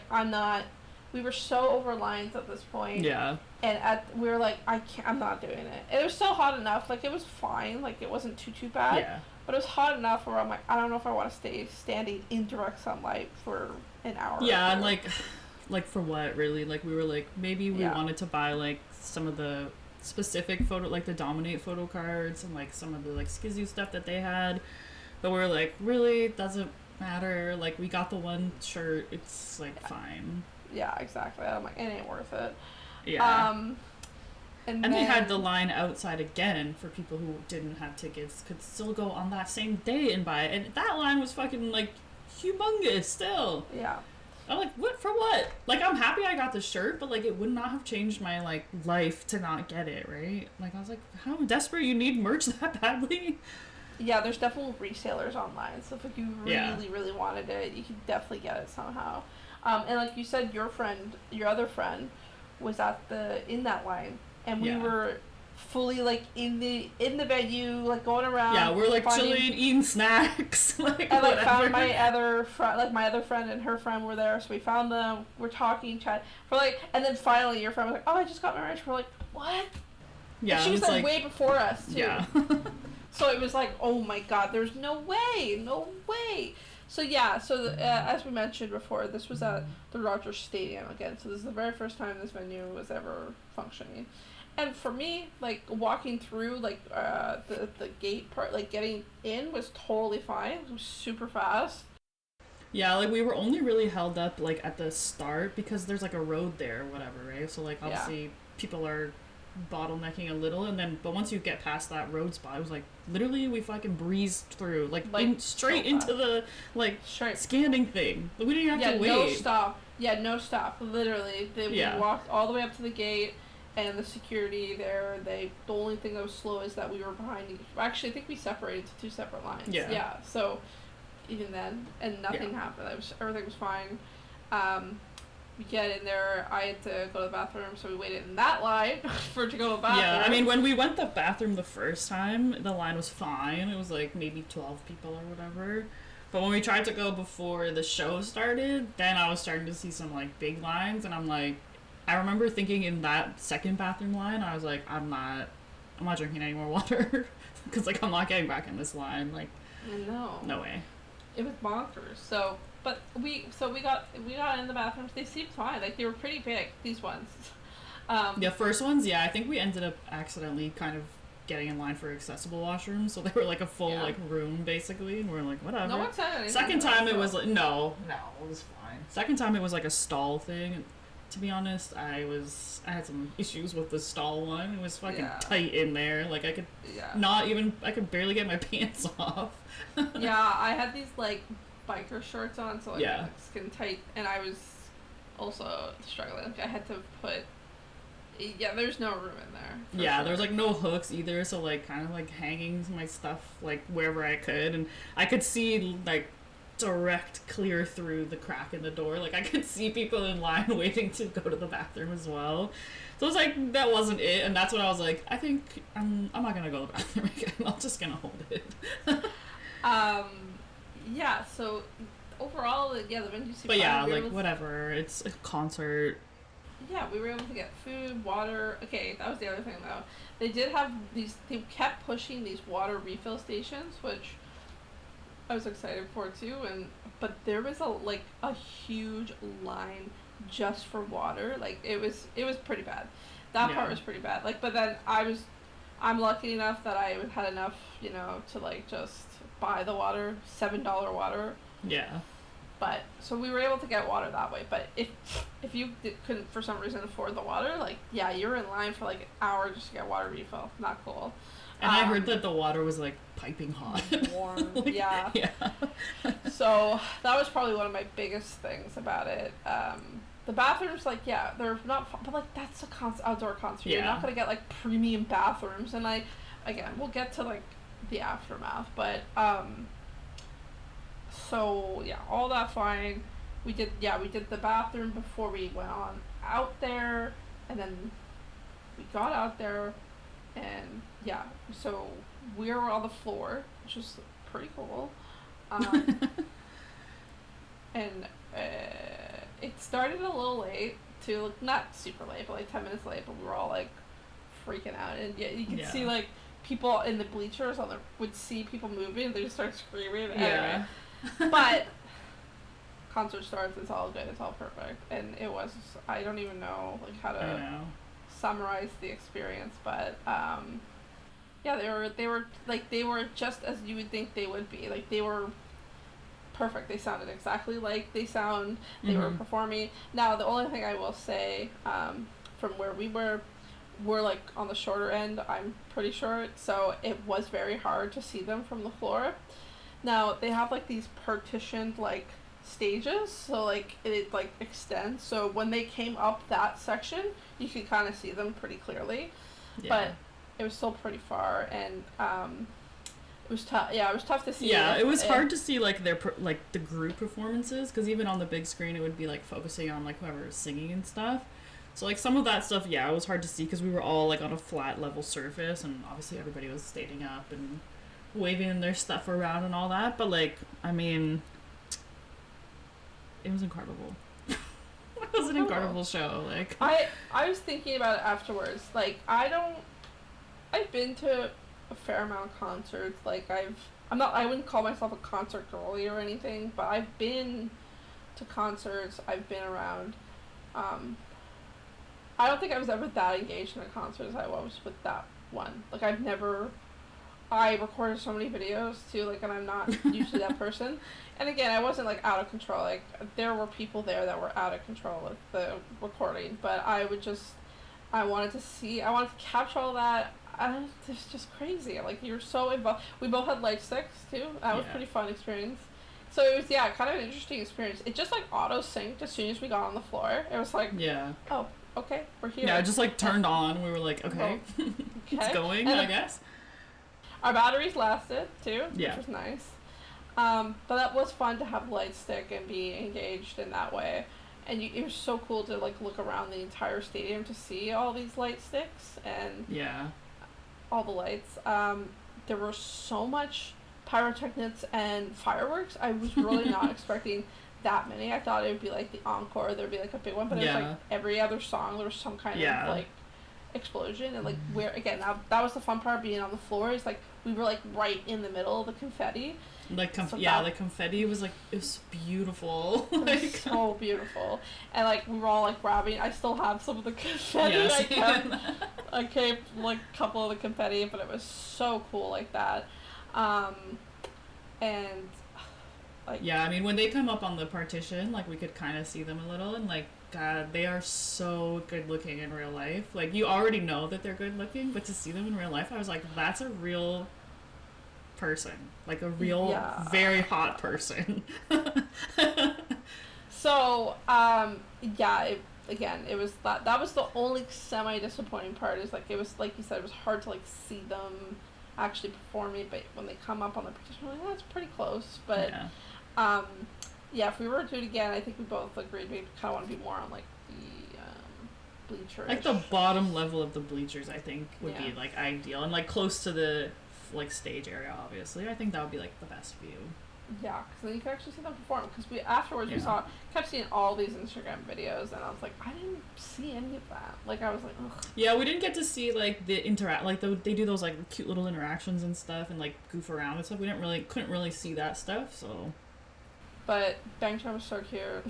we were so over lines at this point. Yeah. And we were like, I'm not doing it. It was still hot enough, like, it was fine, like, it wasn't too bad. Yeah. But it was hot enough where I'm like, I don't know if I want to stay standing in direct sunlight for an hour. Yeah, and, like, for what, really? Like, we were like, maybe we Yeah. wanted to buy, like, some of the specific like the DominATE photo cards and like some of the like Skizzy stuff that they had, but we were like, really, it doesn't matter, like we got the one shirt, it's like fine. Yeah, exactly. I'm like, it ain't worth it. Yeah. And they had the line outside again for people who didn't have tickets could still go on that same day and buy it, and that line was fucking like humongous still. Yeah. I'm like, what, for what? Like, I'm happy I got the shirt, but, like, it would not have changed my, like, life to not get it, right? Like, I was like, how desperate you need merch that badly? Yeah, there's definitely resellers online, so if you really wanted it, you could definitely get it somehow. And like you said, your other friend, was in that line, and we were fully like in the venue, like going around. Yeah, we're like chilling, eating snacks, like and like whatever. found my other friend and her friend were there, so we found them. We're talking, chat. We're like, and then finally your friend was like, "Oh, I just got my merch." We're like, "What?" Yeah, and she was like way before us too. Yeah. So it was like, oh my god, there's no way. So yeah, as we mentioned before, this was at the Rogers Stadium again. So this is the very first time this venue was ever functioning. And for me, like walking through like the gate part, like getting in was totally fine. It was super fast. Yeah, like we were only really held up like at the start because there's like a road there or whatever, right? So like obviously people are bottlenecking a little, and then but once you get past that road spot, it was like literally we fucking breezed through like straight so into the like scanning thing. We didn't even have to wait. No stop. Yeah, no stop. Literally, we walked all the way up to the gate, and the security there. The only thing that was slow is that we were behind. Actually, I think we separated to 2 separate lines. Yeah. So even then, and nothing happened. Everything was fine. We get in there. I had to go to the bathroom, so we waited in that line to go to the bathroom. Yeah, I mean, when we went to the bathroom the first time, the line was fine. It was like maybe 12 people or whatever. But when we tried to go before the show started, then I was starting to see some like big lines, and I'm like, I remember thinking in that second bathroom line, I was like, I'm not drinking any more water because like I'm not getting back in this line. Like, no way. It was bonkers. So we got in the bathrooms. They seemed fine. Like they were pretty big. These ones. Yeah, first ones. Yeah, I think we ended up accidentally kind of getting in line for accessible washrooms, so they were like a full like room basically, and we're like whatever. No one said anything. Second time it was like no, it was fine. Second time it was like a stall thing. To be honest, I had some issues with the stall one. It was fucking tight in there. Like I could barely get my pants off. Yeah, I had these like biker shorts on, so like skin tight, and I was also struggling. Like I had to put. Yeah, there's no room in there. Yeah, there's like no hooks either, so like kind of like hanging my stuff like wherever I could, and I could see like direct clear through the crack in the door. Like I could see people in line waiting to go to the bathroom as well. So it was like that wasn't it, and that's when I was like, I think I'm not gonna go to the bathroom again. I'm just gonna hold it. Yeah. So overall, the venue. But yeah, like whatever. It's a concert. Yeah, we were able to get food, water. Okay, that was the other thing though. They did have these. They kept pushing these water refill stations, which I was excited for too. But there was a huge line just for water. Like it was pretty bad. That part was pretty bad. Like, but then I'm lucky enough that I had enough, to like just buy the water, $7 water. Yeah. But so we were able to get water that way. But if you couldn't for some reason afford the water, like you're in line for like an hour just to get water refill. Not cool. And I heard that the water was like piping hot. Warm. Like, yeah. So that was probably one of my biggest things about it. The bathrooms, like they're not, but like that's a outdoor concert. Yeah. You're not gonna get like premium bathrooms, and again we'll get to like the aftermath, but so yeah, all that fine. We did the bathroom before we went on out there, and then we got out there, and so we were on the floor, which was pretty cool. And it started a little late too, like, not super late, but like 10 minutes late, but we were all like freaking out, and you could see like people in the bleachers would see people moving, and they just start screaming. Anyway. But concert starts, it's all good, it's all perfect, and it was, I don't even know like how to summarize the experience, but they were just as you would think they would be. Like they were perfect. They sounded exactly like they sound. They were performing. Now the only thing I will say, from where we were like on the shorter end. I'm pretty short, so it was very hard to see them from the floor. Now they have like these partitioned like stages, so like it like extends, so when they came up that section you could kind of see them pretty clearly. But it was still pretty far, and it was tough. It was tough to see. It was hard to see like their like the group performances, because even on the big screen it would be like focusing on like whoever was singing and stuff. So like some of that stuff, it was hard to see because we were all like on a flat level surface, and obviously everybody was standing up and waving their stuff around and all that. But like, I mean, it was incredible. It was an incredible show. Like I was thinking about it afterwards. Like I've been to a fair amount of concerts. Like I wouldn't call myself a concert girly or anything, but I've been to concerts. I've been around I don't think I was ever that engaged in a concert as I was with that one. Like, I recorded so many videos too, like, and I'm not usually that person. And again, I wasn't like out of control. Like, there were people there that were out of control with the recording, but I wanted to capture all that. It's just crazy. Like, you're so involved. We both had light sticks too. That was a pretty fun experience. So it was, kind of an interesting experience. It just like auto synced as soon as we got on the floor. It was like, oh, okay, we're here. Yeah, it just like turned on. We were like, okay, it's going, I guess. Our batteries lasted too, which was nice. But that was fun to have light stick and be engaged in that way. And it was so cool to like look around the entire stadium to see all these light sticks and all the lights. There were so much pyrotechnics and fireworks. I was really not expecting that many. I thought it would be like the encore, there'd be like a big one, but it was like every other song there was some kind of like explosion. And like where again, that was the fun part, being on the floor, is like we were like right in the middle of the confetti. Like the confetti was like, it was beautiful. It was so beautiful. And like we were all like grabbing. I still have some of the confetti. I kept like a couple of the confetti, but it was so cool like that. And like, I mean, when they come up on the partition, like we could kind of see them a little, and like, God, they are so good looking in real life. Like, you already know that they're good looking, but to see them in real life, I was like, that's a real person, like a real very hot person. So it was that was the only semi disappointing part, is like, it was like you said, it was hard to like see them actually performing, but when they come up on the partition, we're like, that's pretty close. But if we were to do it again, I think we both agreed we kind of want to be more on like the bleachers, like the bottom level of the bleachers. I think would be like ideal, and like close to the like stage area. Obviously, I think that would be like the best view. Yeah, because then you could actually see them perform. Because we kept seeing all these Instagram videos, and I was like, I didn't see any of that. Like, I was like, ugh. Yeah, we didn't get to see like the they do those like cute little interactions and stuff, and like goof around and stuff. We couldn't really see that stuff. So, but Bangtan was so cute.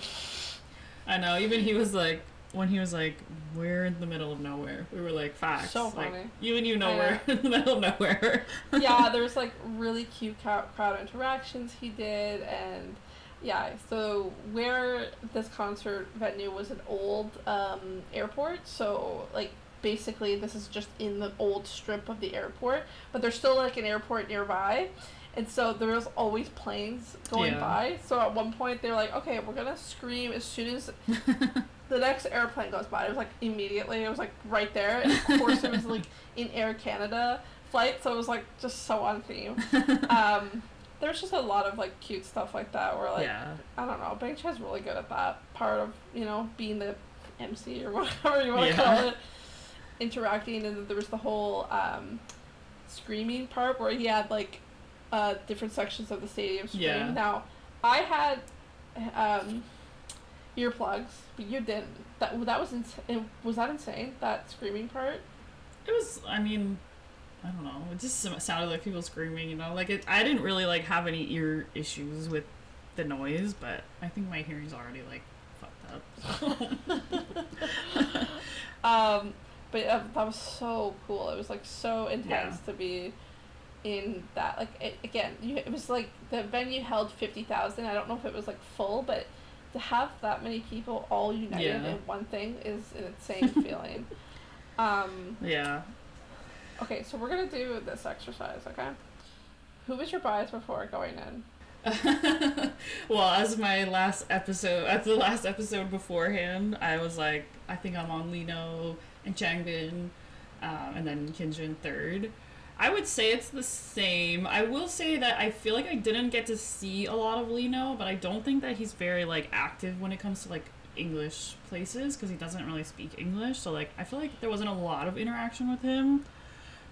I know. Even he was like, when he was like, we're in the middle of nowhere. We were like, facts. So funny. Like, you know we're in the middle of nowhere. Yeah, there was like really cute crowd interactions he did, and so where this concert venue was an old airport, so like basically this is just in the old strip of the airport, but there's still like an airport nearby. And so there was always planes going by. So at one point they were like, okay, we're gonna scream as soon as the next airplane goes by. It was like immediately. It was like right there. And of course it was like in Air Canada flight, so it was like just so on theme. There's just a lot of like cute stuff like that where like I don't know, Bang Cha's really good at that part of, being the MC or whatever you want to call it, interacting. And then there was the whole screaming part where he had like different sections of the stadium scream. Now I had earplugs, but you didn't. That was insane. Was that insane, that screaming part? It was. I mean, I don't know. It just sounded like people screaming. Like I didn't really like have any ear issues with the noise, but I think my hearing's already like fucked up. But that was so cool. It was like so intense to be in that. Like it was like the venue held 50,000. I don't know if it was like full, but to have that many people all united in one thing is an insane feeling. Okay, so we're gonna do this exercise, okay? Who was your bias before going in? Well, as the last episode beforehand, I was like, I think I'm on Lino and Changbin, and then Hyunjin third. I would say it's the same. I will say that I feel like I didn't get to see a lot of Lino, but I don't think that he's very like active when it comes to like English places, because he doesn't really speak English. So like I feel like there wasn't a lot of interaction with him.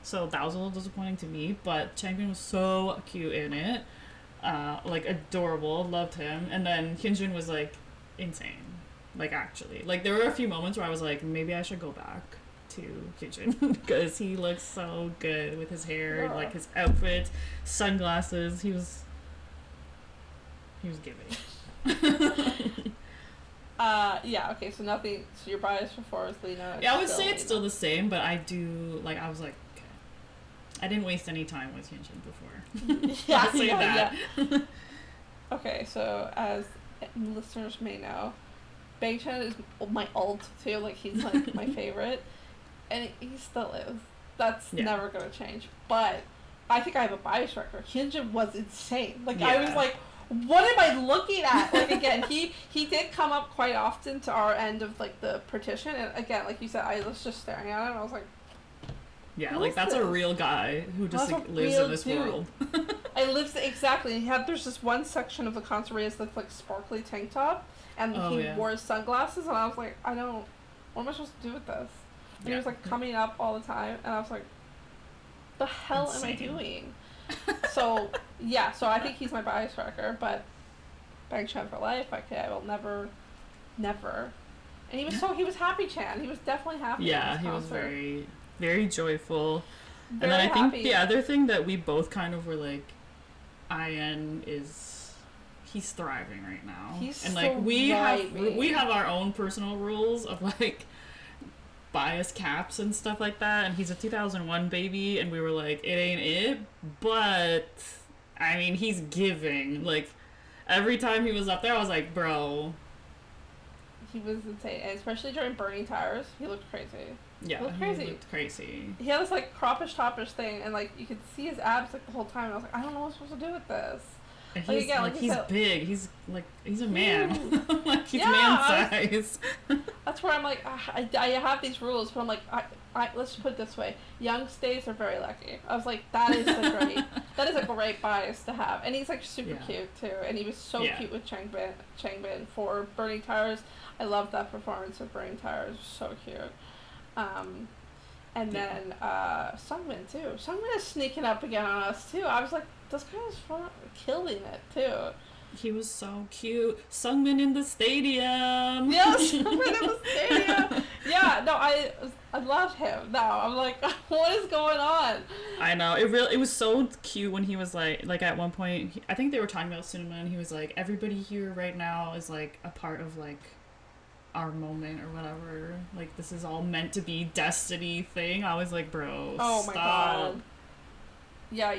So that was a little disappointing to me. But Changbin was so cute in it, like adorable. Loved him. And then Hyunjin was like insane. Like actually, like there were a few moments where I was like, maybe I should go back to Hyunjin because he looks so good with his hair, like his outfit, sunglasses. He was giving. Yeah, okay, so nothing, so your bias for Forest Lena. Yeah, I would say it's still the same, but I do, like, I was like, okay. I didn't waste any time with Hyunjin before. Yeah, I'll say that. Yeah. Okay, so as listeners may know, Bang Chan is my ult too, like, he's, like, my favorite. And he still is. That's never gonna change. But I think I have a bias record. Hyunjin was insane. Like, I was like, what am I looking at? Like, again, he did come up quite often to our end of, like, the partition. And again, like you said, I was just staring at him and I was like, yeah, like, that's a real guy who just, like, lives in this world. Exactly. There's this one section of the concert where he has this, like, sparkly tank top. And he wore his sunglasses. And I was like, what am I supposed to do with this? And he was, like, coming up all the time. And I was like, the hell am I doing? So, yeah, so I think he's my bias wrecker, but Bang Chan for life, okay, I will never. And he was happy Chan. He was definitely happy. Yeah, he was very, very joyful. Very and then I happy. think the other thing that we both kind of were like, IN is, he's thriving right now. He's like, we have our own personal rules of, like, bias caps and stuff like that, and he's a 2001 baby, and we were like, it ain't it, but I mean, he's giving. Like, every time he was up there, I was like, bro, he was insane, and especially during Burning Tires, he looked crazy. Yeah, he looked crazy. He had this, like, croppish toppish thing, and, like, you could see his abs, like, the whole time, and I was like, I don't know what I'm supposed to do with this. And he's, again, like, he's big. He's a man. Like, he's man size. That's where I'm like, I have these rules, but I'm like, let's put it this way. Young stays are very lucky. I was like, that is a great bias to have. And he's, like, super cute, too. And he was so cute with Changbin for Burning Tires. I loved that performance of Burning Tires. It was so cute. And then Seungmin, too. Seungmin is sneaking up again on us, too. I was like, this guy is killing it, too. He was so cute. Seungmin in the stadium. Yes, Seungmin in the stadium. Yeah, no, I love him now. I'm like, what is going on? I know. It was so cute when he was like at one point, I think they were talking about cinema, and he was like, everybody here right now is, like, a part of, like, our moment or whatever. Like, this is all meant to be destiny thing. I was like, bro, oh stop. My God. Yeah,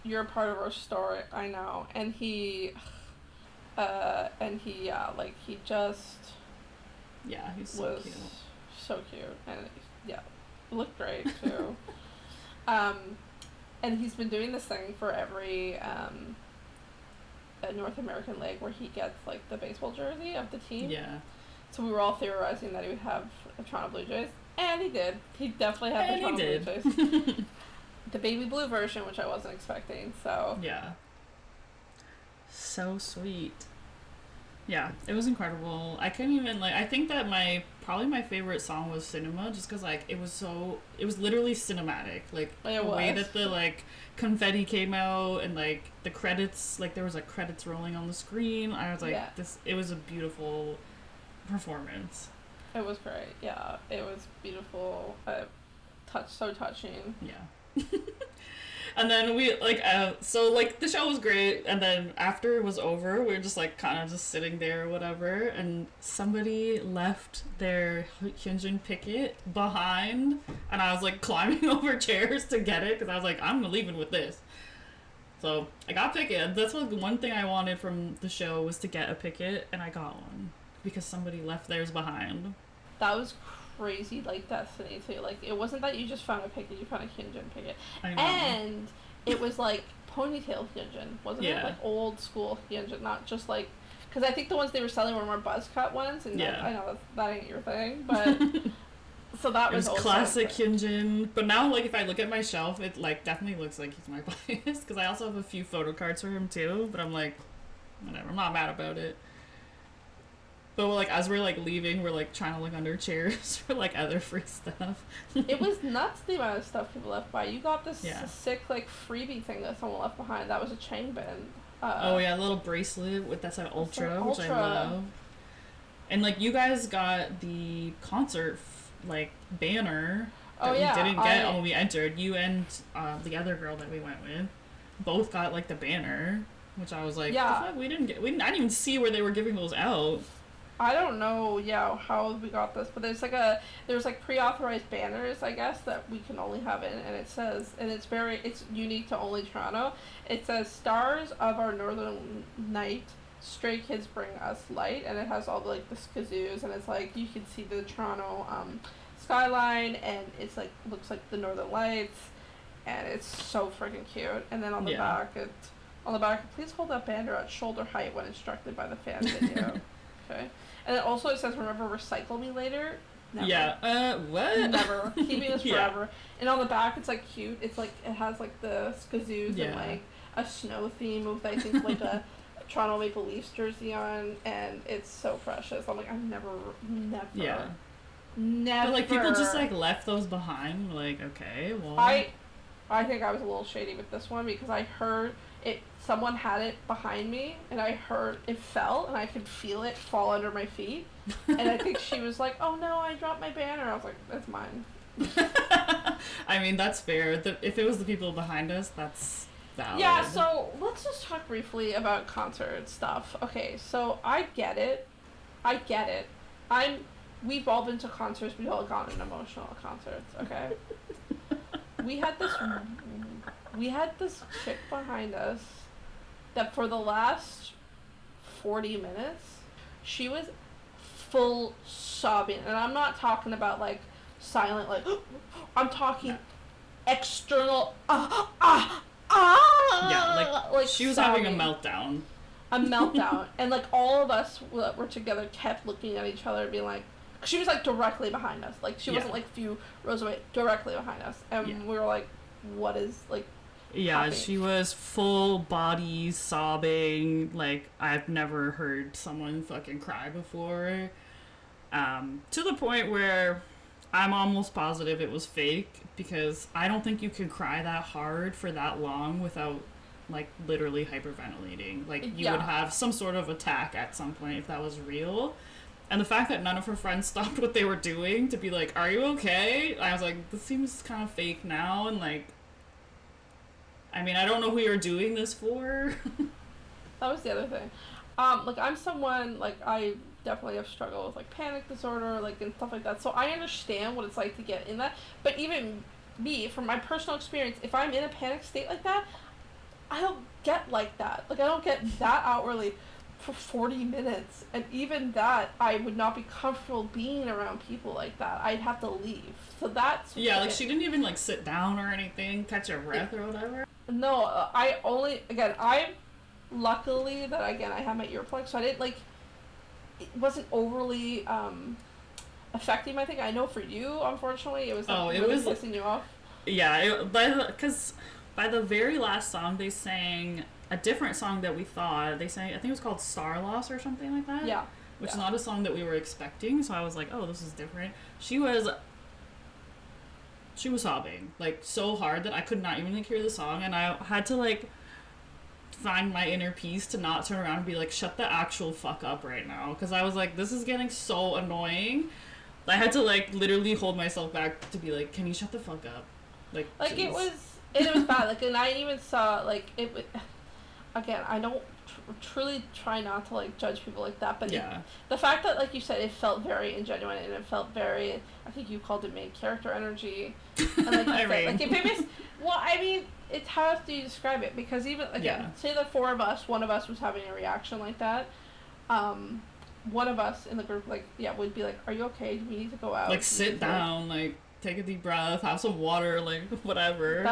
you're part of our story, I know. And he just he's so cute. So cute. And looked great too. And he's been doing this thing for every North American leg where he gets, like, the baseball jersey of the team. Yeah. So we were all theorizing that he would have the Toronto Blue Jays, and he did. He definitely had the Toronto Blue Jays. The baby blue version, which I wasn't expecting, so... Yeah. So sweet. Yeah, it was incredible. I couldn't even, like, I think that probably my favorite song was Cinema, just because, like, it was literally cinematic. Like, the way that the, like, confetti came out, and, like, the credits, like, there was, like, credits rolling on the screen. I was like, it was a beautiful performance. It was great, yeah. It was beautiful. So touching. Yeah. And then we, like, so, like, the show was great, and then after it was over, we were just, like, kind of just sitting there or whatever, and somebody left their Hyunjin picket behind, and I was, like, climbing over chairs to get it, because I was like, I'm leaving with this. So, I got picket. That's what one thing I wanted from the show was to get a picket, and I got one, because somebody left theirs behind. That was crazy, like, destiny too. Like, it wasn't that you just found a picket, you found a Hyunjin picket. I know. And it was, like, ponytail Hyunjin, wasn't it? Like, old school Hyunjin, not just, like, because I think the ones they were selling were more buzz cut ones, and I know that ain't your thing, but so that was classic Hyunjin. But now, like, if I look at my shelf, it, like, definitely looks like he's my bias, because I also have a few photo cards for him too, but I'm like, whatever, I'm not mad about it. But, like, as we're, like, leaving, we're, like, trying to look under chairs for, like, other free stuff. It was nuts, the amount of stuff people left by. You got this sick, like, freebie thing that someone left behind. That was a Changbin. Oh, yeah, a little bracelet with that said Ultra, which I love. And, like, you guys got the concert, like, banner that we didn't get when we entered. You and the other girl that we went with both got, like, the banner, which I was like, the fuck? I didn't even see where they were giving those out. I don't know, how we got this, but there's like pre-authorized banners, I guess, that we can only have in, and it says, and it's unique to only Toronto. It says, "Stars of our northern night, stray kids bring us light," and it has all the kazoos, and it's like you can see the Toronto skyline, and it's like looks like the Northern Lights, and it's so freaking cute. And then on the back, please hold that banner at shoulder height when instructed by the fan video. Okay. And then also it says, "Remember, recycle me later." Never. Yeah. What? Never. Keeping this forever. And on the back, it's like cute. It's like it has like the kazoos and like a snow theme with I think like a Toronto Maple Leafs jersey on, and it's so precious. I'm like, I've never. Yeah. Never. But like people just like left those behind. Like, okay, well. I think I was a little shady with this one because I heard it. Someone had it behind me, and I heard it fell, and I could feel it fall under my feet. And I think she was like, "Oh no, I dropped my banner." I was like, "That's mine." I mean, that's fair. If it was the people behind us, that's valid. Yeah. So let's just talk briefly about concert stuff. Okay. So I get it. We've all been to concerts. We've all gone to emotional concerts. Okay. We had this chick behind us that for the last 40 minutes, she was full sobbing. And I'm not talking about like silent, like, I'm talking external, Yeah, like she was sobbing. having a meltdown. A meltdown. And like all of us that were together kept looking at each other and being like, she was like directly behind us. Like she wasn't like a few rows away, directly behind us. And we were like, what is like happening? She was full body sobbing. Like I've never heard someone fucking cry before. To the point where I'm almost positive it was fake, because I don't think you can cry that hard for that long without like literally hyperventilating. Like you would have some sort of attack at some point if that was real. And the fact that none of her friends stopped what they were doing to be like, "Are you okay?" I was like, this seems kind of fake now. And like, I mean, I don't know who you're doing this for. That was the other thing. Like I'm someone, like I definitely have struggled with like panic disorder, like and stuff like that. So I understand what it's like to get in that. But even me, from my personal experience, if I'm in a panic state like that, I don't get like that. Like I don't get that outwardly for 40 minutes, and even that I would not be comfortable being around people like that. I'd have to leave. So that's like she didn't even like sit down or anything, catch her breath or whatever. No, I'm luckily that again I have my earplugs, so I didn't like it wasn't overly affecting my thing. I know for you, unfortunately, it was like really pissing you off. Yeah, because by the very last song they sang a different song that we thought they sang. I think it was called Star Loss or something like that. Yeah. Which is not a song that we were expecting, so I was like, oh, this is different. She was sobbing like so hard that I could not even like hear the song, and I had to like find my inner peace to not turn around and be like, shut the actual fuck up right now, because I was like, this is getting so annoying. I had to like literally hold myself back to be like, can you shut the fuck up? Like it was bad. Like, and I even saw like it. Again, I don't truly try not to like judge people like that, but the fact that, like you said, it felt very ingenuine and it felt very, I think you called it main character energy, and like you said, like it maybe it's how else do you describe it? Because even again, say the four of us, one of us was having a reaction like that, one of us in the group would be like, "Are you okay? Do we need to go out? Like sit down, like take a deep breath, have some water, like whatever."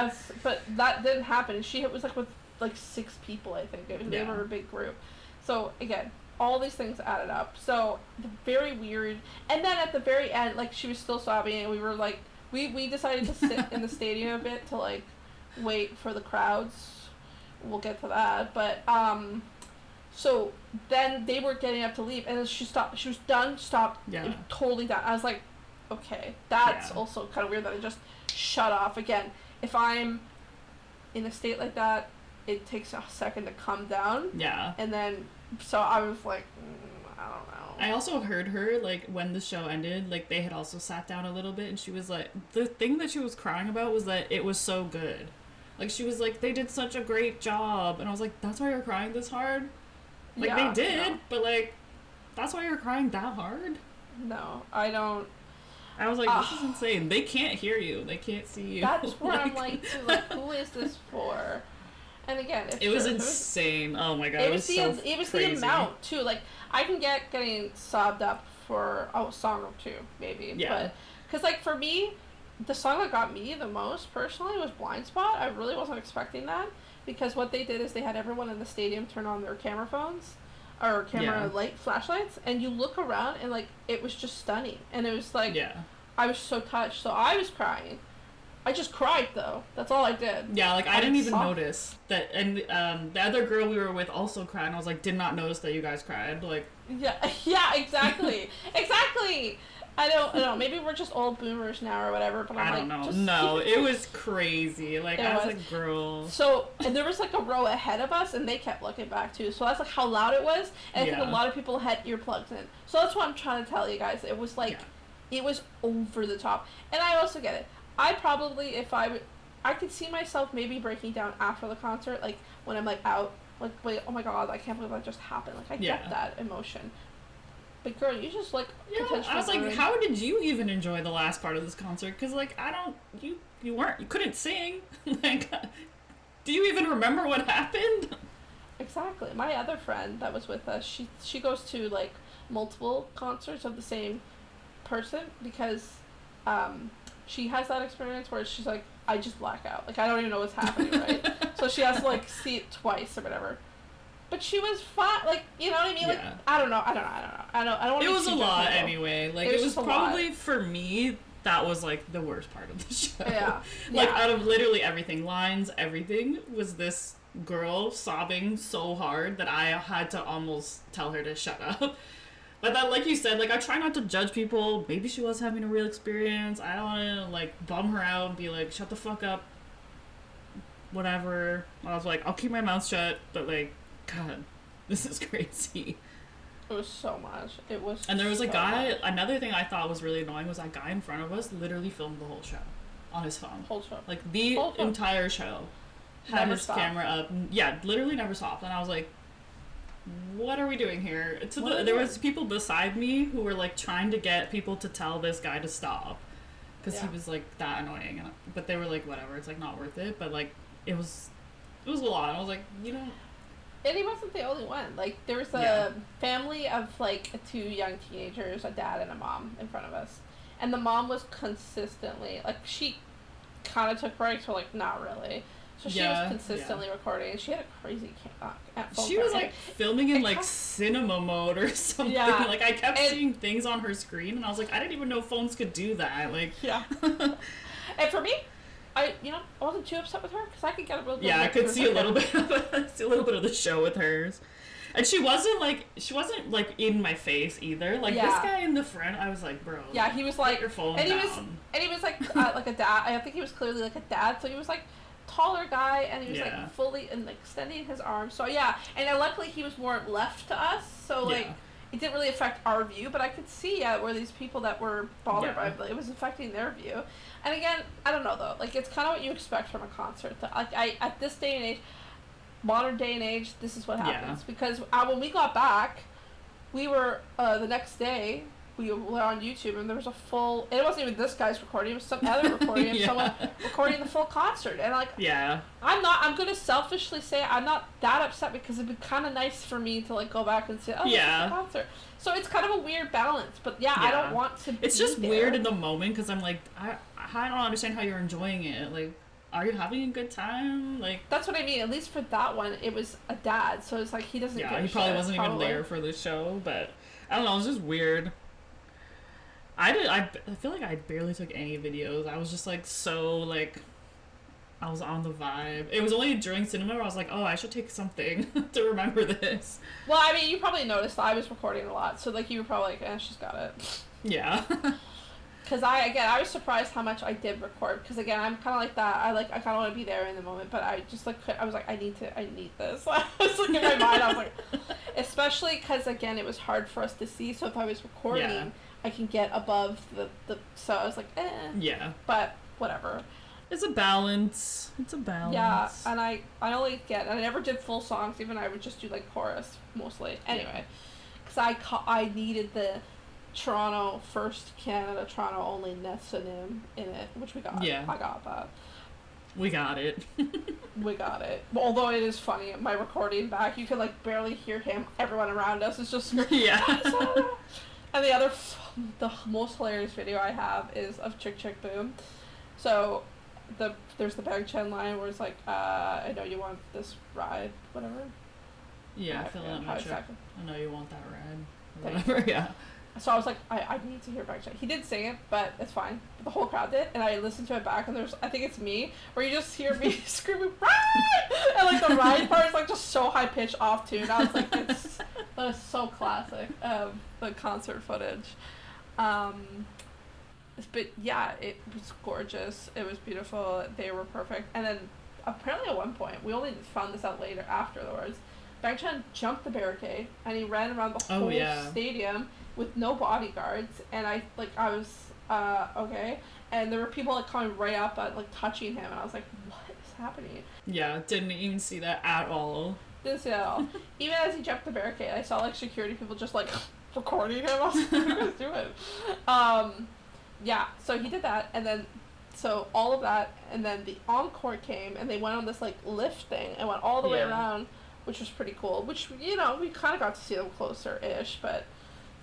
But that didn't happen, and she was like with like 6 people, I think. They were a big group. So again, all these things added up. So very weird. And then at the very end, like she was still sobbing, and we were like, we decided to sit in the stadium a bit to like wait for the crowds. We'll get to that. But so then they were getting up to leave, and then she stopped. She was done. Stopped. Yeah. Totally done. I was like, okay, that's also kind of weird that it just shut off. Again, if I'm in a state like that, it takes a second to come down. Yeah. And then, so I was like, I don't know. I also heard her, like, when the show ended, like, they had also sat down a little bit, and she was like, the thing that she was crying about was that it was so good. Like, she was like, they did such a great job. And I was like, that's why you're crying this hard? Like, they did, but, like, that's why you're crying that hard? No, I don't. I was like, this is insane. They can't hear you. They can't see you. That's where I'm like, dude, like, who is this for? And again, it was insane. Oh my god, it was so it was crazy. the amount too. Like, I can get getting sobbed up for a song or two, maybe. Yeah. But because like for me, the song that got me the most personally was Blind Spot. I really wasn't expecting that because what they did is they had everyone in the stadium turn on their camera phones or camera light flashlights, and you look around and like it was just stunning, and it was like I was so touched, so I was crying. I just cried though. That's all I did. Yeah, like I didn't even notice that, and the other girl we were with also cried, and I was like, did not notice that you guys cried. Like yeah, exactly, exactly. I don't know. Maybe we're just old boomers now or whatever. But I don't know. No, it was crazy. Like I was like, girl. So and there was like a row ahead of us, and they kept looking back too. So that's like how loud it was, and I think a lot of people had earplugs in. So that's what I'm trying to tell you guys. It was like, it was over the top, and I also get it. I probably, if I could see myself maybe breaking down after the concert, like when I'm like out, like wait, oh my god, I can't believe that just happened. Like I get that emotion. But girl, you just like I was like, how did you even enjoy the last part of this concert? Because like you couldn't sing. Like, do you even remember what happened? Exactly. My other friend that was with us, she goes to like multiple concerts of the same person because she has that experience where she's like, I just black out. Like I don't even know what's happening, right? So she has to like see it twice or whatever. But she was fine, like, you know what I mean? Like, I don't know. I don't want to. It was a lot anyway. Like, it was probably, lot. for me, that was, like, the worst part of the show. Yeah. Like, out of literally everything, lines, everything, was this girl sobbing so hard that I had to almost tell her to shut up. But that, like you said, like, I try not to judge people. Maybe she was having a real experience. I don't want to, like, bum her out and be like, shut the fuck up. Whatever. I was like, I'll keep my mouth shut, but, like, God, this is crazy. It was so much. It was. And there was a guy. Another thing I thought was really annoying was that guy in front of us literally filmed the whole show on his phone. Whole show. Like the entire show. Had his camera up. Yeah, literally never stopped. And I was like, "What are we doing here?" There was people beside me who were like trying to get people to tell this guy to stop because he was like that annoying. But they were like, "Whatever, it's like not worth it." But like it was a lot. And I was like, you don't. And he wasn't the only one. Like, there was a family of, like, 2 young teenagers, a dad and a mom in front of us. And the mom was consistently, like, she kind of took breaks, but, like, not really. So she was consistently recording. And she had a crazy phone. She was, like, filming in, like, cinema mode or something. Yeah. Like, I kept seeing things on her screen, and I was like, I didn't even know phones could do that. Like, yeah. And for me, I wasn't too upset with her because I could get a little bit. Yeah, I could see a little bit of the show with hers, and she wasn't like in my face either. Like this guy in the front, I was like, bro. Yeah, he was like, put your phone and down. He was like a dad. I think he was clearly like a dad. So he was like taller guy, and he was like fully and like extending his arms. So yeah, and luckily he was more left to us. So like. It didn't really affect our view, but I could see where these people that were bothered by it, it was affecting their view. And again, I don't know though. Like it's kind of what you expect from a concert. Like at this day and age, modern day and age, this is what happens. Because when we got back, we were the next day. We were on YouTube and there was a full. It wasn't even this guy's recording. It was some other recording of someone recording the full concert. And like, I'm gonna selfishly say I'm not that upset because it'd be kind of nice for me to like go back and say, oh, this is the concert. So it's kind of a weird balance. But I don't want to. It's just weird in the moment because I'm like, I don't understand how you're enjoying it. Like, are you having a good time? Like, that's what I mean. At least for that one, it was a dad, so it's like he doesn't. Yeah, he probably wasn't even there for the show, but I don't know. It was just weird. I feel like I barely took any videos. I was just like so like I was on the vibe. It was only during cinema where I was like, oh, I should take something to remember this. Well, I mean, you probably noticed that I was recording a lot, so like you were probably like, she's got it. Yeah. Because I was surprised how much I did record. Because again, I'm kind of like that. I kind of want to be there in the moment, but I just like I was like, I need this. I was like in my mind, I was like, especially because again, it was hard for us to see. So if I was recording, I can get above the. So I was like, Yeah. But whatever. It's a balance. Yeah, and I never did full songs. Even I would just do like chorus mostly. Anyway. because I needed the Toronto first Canada Toronto only Nessunim in it, which we got. Yeah. I got that. We got it. We got it. Although it is funny, my recording back, you can like barely hear him. Everyone around us is just Yeah. And the most hilarious video I have is of Chick Chick Boom. So there's the Bang Chen line where it's like, I know you want this ride, whatever. Yeah, fill out my trip. I know you want that ride. Whatever, yeah. So I was like, I need to hear Bang Chen. He did sing it, but it's fine. But the whole crowd did, and I listened to it back, and I think it's me, where you just hear me screaming, ride! And like the ride part is like just so high pitched off tune. I was like, that is so classic, the concert footage. But yeah, it was gorgeous. It was beautiful. They were perfect. And then apparently at one point, we only found this out later afterwards, Bang Chen jumped the barricade and he ran around the whole stadium with no bodyguards. And I was okay. And there were people like coming right up and like touching him, and I was like, what is happening? Yeah, didn't even see that at all. Didn't see that at all. Even as he jumped the barricade, I saw like security people just like recording him. I was like, what are you guys doing? Yeah, so he did that, and then so all of that, and then the encore came, and they went on this like lift thing and went all the way around, which was pretty cool. Which, you know, we kind of got to see them closer-ish, but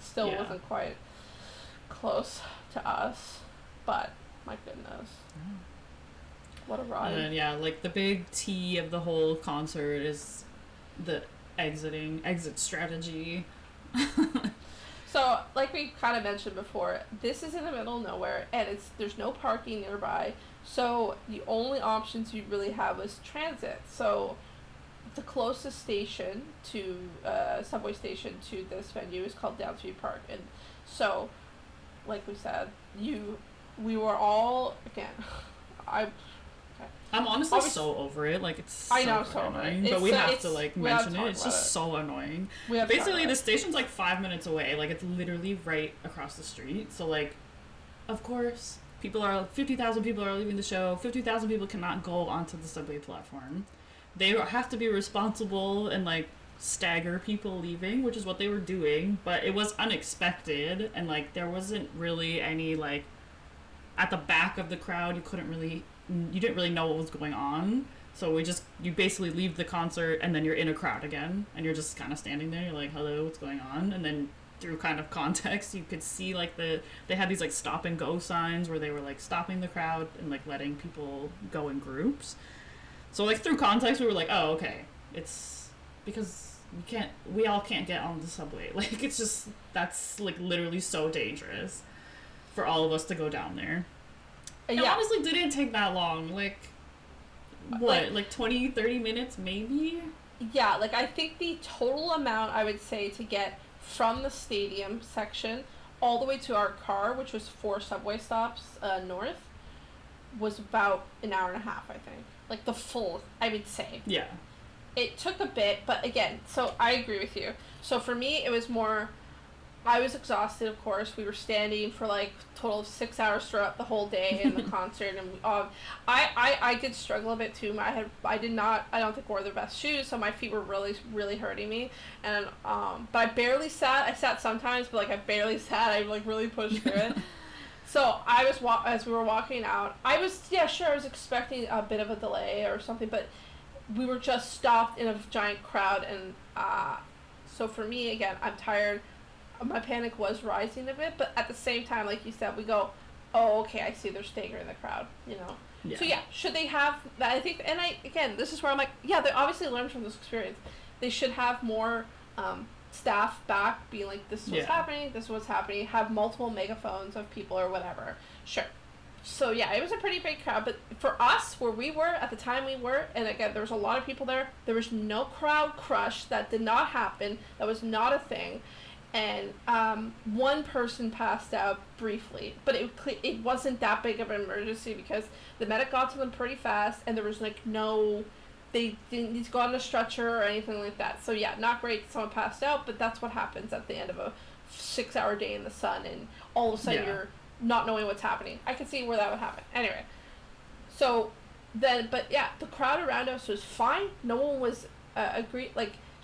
still wasn't quite close to us. But my goodness, what a ride! And then, like the big T of the whole concert is the exit strategy. So, like we kind of mentioned before, this is in the middle of nowhere, and there's no parking nearby. So the only options you really have is transit. So the closest station to subway station to this venue is called Downsview Park, and so, like we said, we were all I'm honestly so over it. Like, it's so annoying. But we have to, like, mention it. It's just so annoying. Basically, the station's, like, 5 minutes away. Like, it's literally right across the street. So, like, of course, 50,000 people are leaving the show. 50,000 people cannot go onto the subway platform. They have to be responsible and, like, stagger people leaving, which is what they were doing. But it was unexpected. And, like, there wasn't really any, like, at the back of the crowd, you didn't really know what was going on, so you basically leave the concert and then you're in a crowd again, and you're just kind of standing there, you're like, hello, what's going on? And then through kind of context, you could see like they had these like stop and go signs where they were like stopping the crowd and like letting people go in groups. So like through context, we were like, oh, okay, it's because we all can't get on the subway. Like, it's just, that's like literally so dangerous for all of us to go down there. It honestly didn't take that long. Like, what? Like 20, 30 minutes, maybe? Yeah, like, I think the total amount, I would say, to get from the stadium section all the way to our car, which was 4 subway stops north, was about an hour and a half, I think. Like, the full, I would say. Yeah. It took a bit, but again, so I agree with you. So for me, it was more... I was exhausted, of course. We were standing for like a total of 6 hours throughout the whole day in the concert, and I did struggle a bit too. I don't think wore the best shoes, so my feet were really, really hurting me. And but I barely sat. I sat sometimes, but like I barely sat. I like really pushed through it. So I was as we were walking out, I was I was expecting a bit of a delay or something, but we were just stopped in a giant crowd, and so for me, again, I'm tired. My panic was rising a bit, but at the same time, like you said, we go, oh, okay, I see they're staggering the crowd, you know? Yeah. So yeah, should they have that? I think, and this is where I'm like, yeah, they obviously learned from this experience. They should have more staff back being like, this is what's happening, this is what's happening, have multiple megaphones of people or whatever. Sure. So yeah, it was a pretty big crowd, but for us, where we were, at the time we were, and again, there was a lot of people there, there was no crowd crush. That did not happen. That was not a thing. And one person passed out briefly, but it wasn't that big of an emergency because the medic got to them pretty fast, and there was like they didn't need to go on a stretcher or anything like that. So yeah, not great. Someone passed out, but that's what happens at the end of a 6-hour day in the sun, and all of a sudden you're not knowing what's happening. I could see where that would happen. Anyway, so then, but yeah, the crowd around us was fine. No one was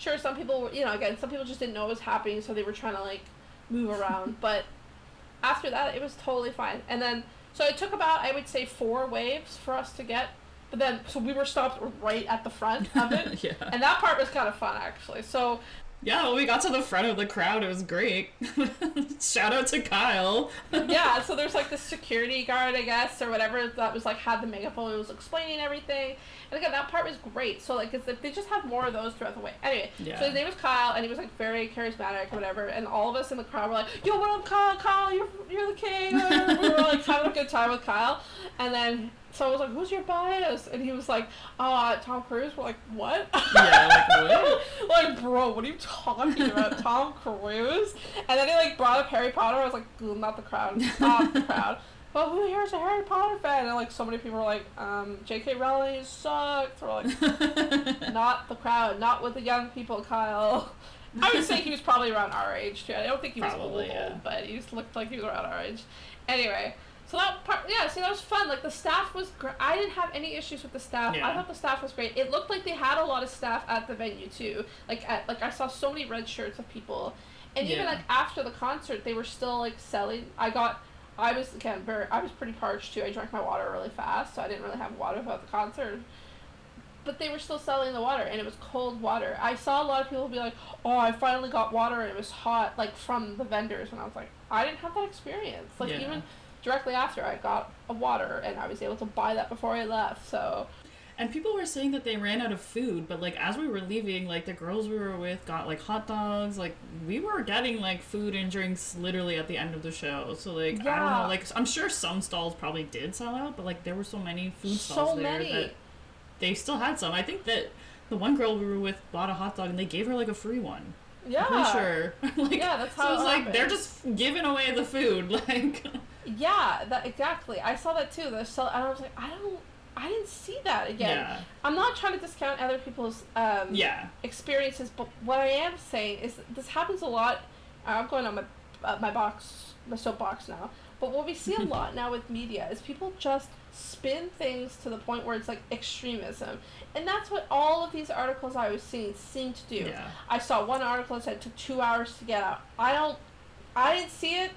sure, some people were, you know, again, some people just didn't know it was happening, so they were trying to, like, move around. But after that, it was totally fine. And then, so it took about, I would say, 4 waves for us to get. But then, so we were stopped right at the front of it. Yeah. And that part was kind of fun, actually. So, yeah, when we got to the front of the crowd, it was great. Shout out to Kyle. yeah, so there's like this security guard, I guess, or whatever, that was like, had the megaphone and was explaining everything. And again, that part was great. So like, it's like they just have more of those throughout the way. Anyway, Yeah. so his name was Kyle, and he was like very charismatic or whatever. And all of us in the crowd were like, "Yo, what up, Kyle? Kyle, you're the king." We were like having a good time with Kyle. And then so I was like, "Who's your bias?" And he was like, Tom Cruise." We're like, "What?" Yeah, like what? Like, bro, what are you talking about? Tom Cruise? And then he like brought up Harry Potter. I was like, not the crowd, stop the crowd. Well, who here's a Harry Potter fan? And like so many people were like, J.K. Rowling sucked. We're like, not the crowd, not with the young people, Kyle. I would say he was probably around our age too. I don't think he was Probably, old, yeah. but he just looked like he was around our age. Anyway. So that part, yeah, see, that was fun. Like, the staff was great. I didn't have any issues with the staff. Yeah. I thought the staff was great. It looked like they had a lot of staff at the venue, too. Like, I saw so many red shirts of people. And even, Yeah. like, after the concert, they were still, like, selling. I was pretty parched, too. I drank my water really fast, so I didn't really have water throughout the concert. But they were still selling the water, and it was cold water. I saw a lot of people be like, "Oh, I finally got water, and it was hot," like, from the vendors. And I was like, I didn't have that experience. Like, Yeah. even directly after, I got a water, and I was able to buy that before I left, so. And people were saying that they ran out of food, but like as we were leaving, like the girls we were with got like hot dogs, like we were getting like food and drinks literally at the end of the show. So like I don't Yeah. know, like I'm sure some stalls probably did sell out, but like there were so many food So stalls there many. that they still had some. I think that the one girl we were with bought a hot dog and they gave her like a free one. Yeah. I'm pretty sure. Like, Yeah, that's how so it it's like happened. they're just giving away the food, like. Yeah, that exactly. I saw that too. And I was like, I didn't see that again. Yeah. I'm not trying to discount other people's Yeah. experiences, but what I am saying is that this happens a lot. I'm going on my soapbox now. But what we see a lot now with media is people just spin things to the point where it's like extremism. And that's what all of these articles I was seeing seem to do. Yeah. I saw one article that said it took 2 hours to get out. I didn't see it.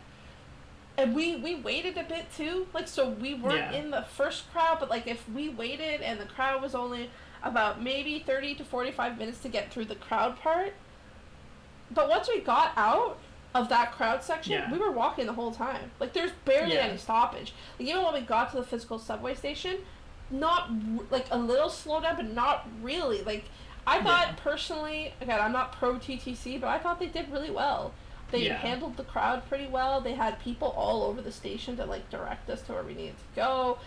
And we waited a bit too. Like, so we weren't Yeah. in the first crowd, but like if we waited and the crowd was only about maybe 30 to 45 minutes to get through the crowd part. But once we got out of that crowd section, Yeah. we were walking the whole time. Like, there's barely Yeah. any stoppage. Like, even when we got to the physical subway station, like a little slowed down, but not really. Like, I thought personally, again, I'm not pro TTC, but I thought they did really well. They Yeah. handled the crowd pretty well. They had people all over the station to like direct us to where we needed to go.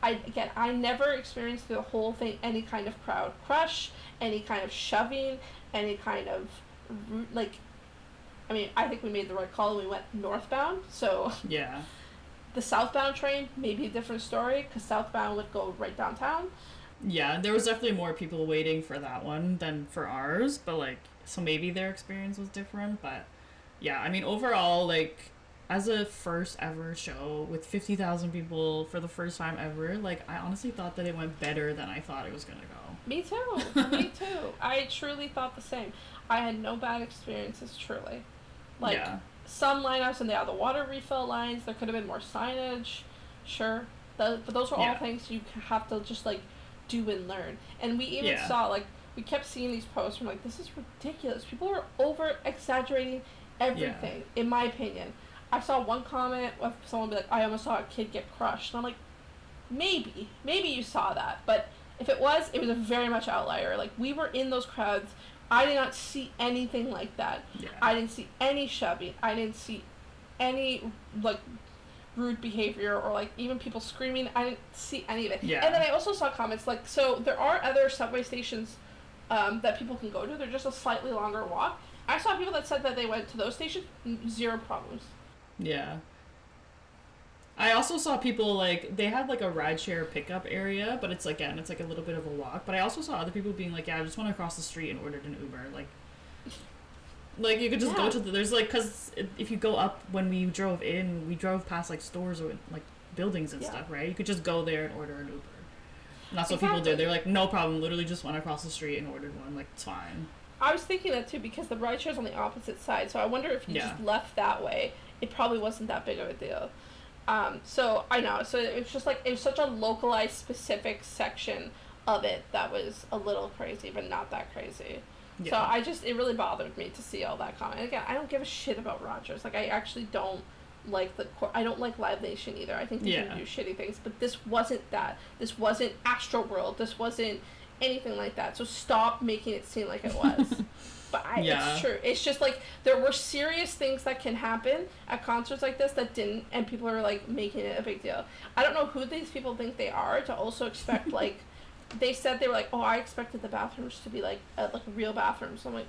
I never experienced through the whole thing any kind of crowd crush, any kind of shoving, any kind of like. I mean, I think we made the right call. We went northbound, so Yeah. the southbound train may be a different story because southbound would go right downtown. Yeah, there was definitely more people waiting for that one than for ours, but like, so maybe their experience was different, but yeah, I mean, overall, like, as a first ever show with 50,000 people for the first time ever, like, I honestly thought that it went better than I thought it was gonna go. Me too. Me too. I truly thought the same. I had no bad experiences, truly. Like, Yeah. some lineups and they had the water refill lines. There could have been more signage. Sure. But those were all Yeah. things you have to just, like, do and learn. And we even Yeah. saw, like, we kept seeing these posts from, like, this is ridiculous. People are over-exaggerating everything, in my opinion. I saw one comment with someone be like, I almost saw a kid get crushed. And I'm like, maybe you saw that. But if it was a very much outlier. Like, we were in those crowds. I did not see anything like that. Yeah. I didn't see any shoving. I didn't see any, like, rude behavior or, like, even people screaming. I didn't see any of it. Yeah. And then I also saw comments, like, so there are other subway stations that people can go to. They're just a slightly longer walk. I saw people that said that they went to those stations, zero problems. Yeah. I also saw people, like, they had, like, a rideshare pickup area, but it's, like, again, it's, like, a little bit of a walk. But I also saw other people being like, yeah, I just went across the street and ordered an Uber. Like you could just go to there's, like, because if you go up, when we drove past, like, stores or, like, buildings and stuff, right? You could just go there and order an Uber. And that's what people did. They're like, no problem, literally just went across the street and ordered one. Like, it's fine. I was thinking that too because the ride share's on the opposite side, so I wonder if you just left that way, it probably wasn't that big of a deal. So I know, so it was just like, it was such a localized, specific section of it that was a little crazy, but not that crazy. Yeah. So it really bothered me to see all that comment. And again, I don't give a shit about Rogers. Like, I actually don't like I don't like Live Nation either. I think they can do shitty things, but this wasn't that. This wasn't Astroworld. This wasn't anything like that. So stop making it seem like it was. But it's true. It's just like there were serious things that can happen at concerts like this that didn't, and people are like making it a big deal. I don't know who these people think they are to also expect like. They said they were like, oh, I expected the bathrooms to be like real bathrooms. So I'm like,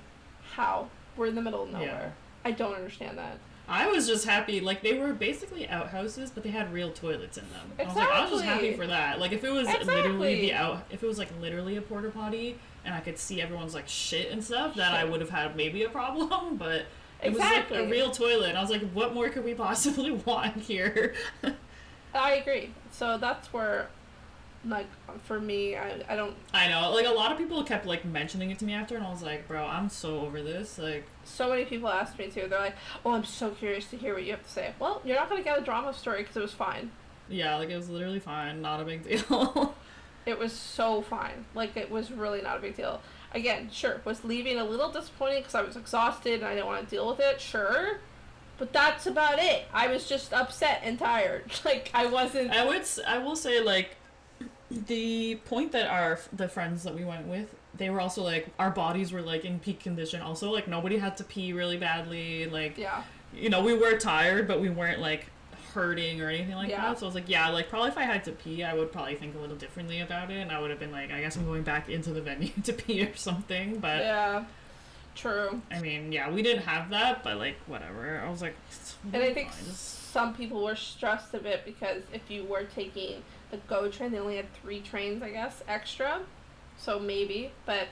how? We're in the middle of nowhere. I don't understand that. I was just happy, like, they were basically outhouses, but they had real toilets in them. Exactly. I was just happy for that. Like, if it was literally if it was, like, literally a porta potty, and I could see everyone's, like, shit and stuff, then I would have had maybe a problem, but it was, like, a real toilet, and I was like, what more could we possibly want here? I agree. So that's where, like, for me, I don't... I know. Like, a lot of people kept, like, mentioning it to me after, and I was like, bro, I'm so over this, like... So many people asked me, too. They're like, oh, I'm so curious to hear what you have to say. Well, you're not going to get a drama story because it was fine. Yeah, like, it was literally fine. Not a big deal. It was so fine. Like, it was really not a big deal. Again, sure, was leaving a little disappointing because I was exhausted and I didn't want to deal with it, sure. But that's about it. I was just upset and tired. Like, I wasn't... I will say, like, the point that the friends that we went with, they were also, like, our bodies were, like, in peak condition. Also, like, nobody had to pee really badly. Like, you know, we were tired, but we weren't, like, hurting or anything like that. So I was like, yeah, like, probably if I had to pee, I would probably think a little differently about it. And I would have been like, I guess I'm going back into the venue to pee or something. But yeah, true. I mean, yeah, we didn't have that, but, like, whatever. I was like, and I think some people were stressed a bit because if you were taking the GO train, they only had 3 trains, I guess, extra. So maybe, but...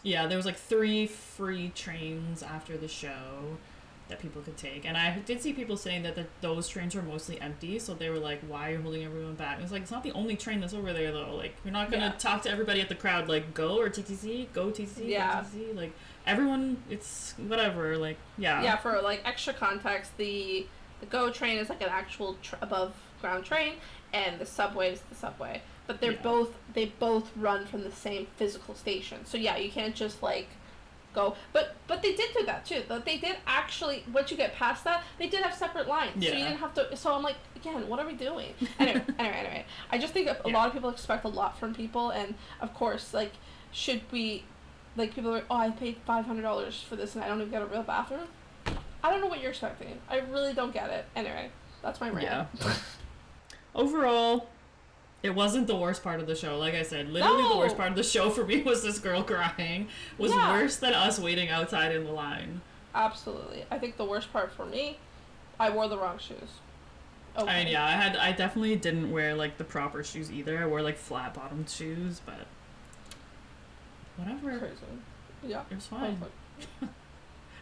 Yeah, there was, like, 3 free trains after the show that people could take. And I did see people saying that those trains were mostly empty, so they were like, why are you holding everyone back? And it's like, it's not the only train that's over there, though. Like, you're not going to talk to everybody at the crowd, like, go or TTC, go TTC, go TTC. Like, everyone, it's whatever, like, Yeah, for, like, extra context, the GO train is, like, an actual above ground train, and the subway is the subway. But they both run from the same physical station. So yeah, you can't just like go. But they did do that too. They did actually, once you get past that, they did have separate lines. Yeah. So you didn't have to. So I'm like, again, what are we doing? Anyway. I just think a lot of people expect a lot from people, and of course, like, should we, like, people are like, oh, I paid $500 for this and I don't even get a real bathroom. I don't know what you're expecting. I really don't get it. Anyway, that's my rant. Yeah. Overall, it wasn't the worst part of the show. Like I said, literally the worst part of the show for me was this girl crying. Was worse than us waiting outside in the line. Absolutely. I think the worst part for me, I wore the wrong shoes. Okay. I mean, yeah, I definitely didn't wear, like, the proper shoes either. I wore, like, flat-bottomed shoes, but whatever. Crazy. Yeah. It was fine.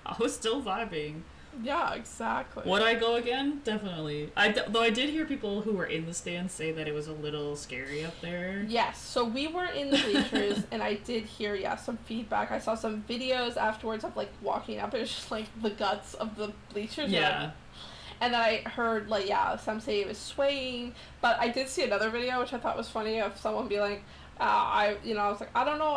I was still vibing. Yeah, exactly. Would I go again? Definitely. Though I did hear people who were in the stands say that it was a little scary up there. Yes, so we were in the bleachers, and I did hear, some feedback. I saw some videos afterwards of, like, walking up. It was just, like, the guts of the bleachers. Yeah. And then I heard, like, some say it was swaying. But I did see another video, which I thought was funny, of someone being like, I was like, I don't know,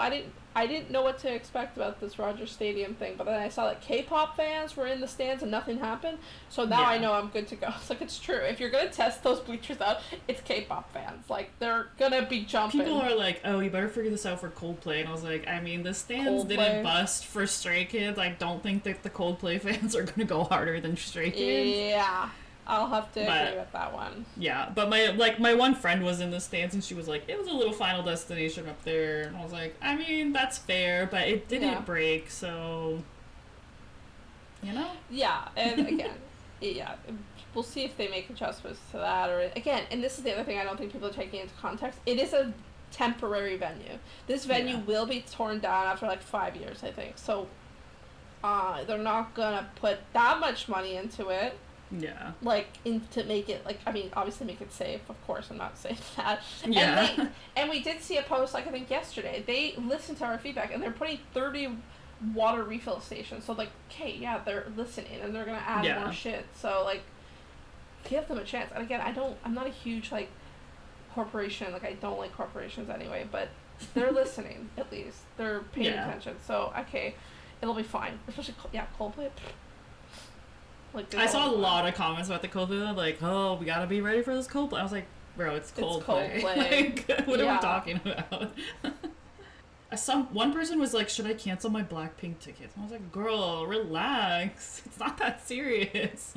I didn't know what to expect about this Rogers Stadium thing, but then I saw that K-pop fans were in the stands and nothing happened, so now I know I'm good to go. It's like, it's true. If you're going to test those bleachers out, it's K-pop fans. Like, they're going to be jumping. People are like, oh, you better figure this out for Coldplay, and I was like, I mean, the stands didn't bust for Stray Kids. I don't think that the Coldplay fans are going to go harder than Stray Kids. Yeah. I'll have to agree with that one. Yeah, but my one friend was in the stands and she was like, it was a little Final Destination up there. And I was like, I mean, that's fair, but it didn't break, so, you know? Yeah, and again, we'll see if they make adjustments to that. Or again, and this is the other thing I don't think people are taking into context. It is a temporary venue. This venue will be torn down after like 5 years, I think. So, they're not gonna put that much money into it. Yeah. Like, to make it, like, I mean, obviously make it safe. Of course, I'm not saying that. Yeah. And we did see a post, like, I think yesterday. They listened to our feedback, and they're putting 30 water refill stations. So, like, okay, yeah, they're listening, and they're going to add more shit. So, like, give them a chance. And again, I'm not a huge, like, corporation. Like, I don't like corporations anyway, but they're listening, at least. They're paying attention. So, okay, it'll be fine. Especially, Coldplay. Like, I saw a lot of comments about the Coldplay, like, oh, we gotta be ready for this Coldplay. I was like, bro, it's Coldplay. Like, what are we talking about? One person was like, should I cancel my Blackpink tickets? And I was like, girl, relax. It's not that serious.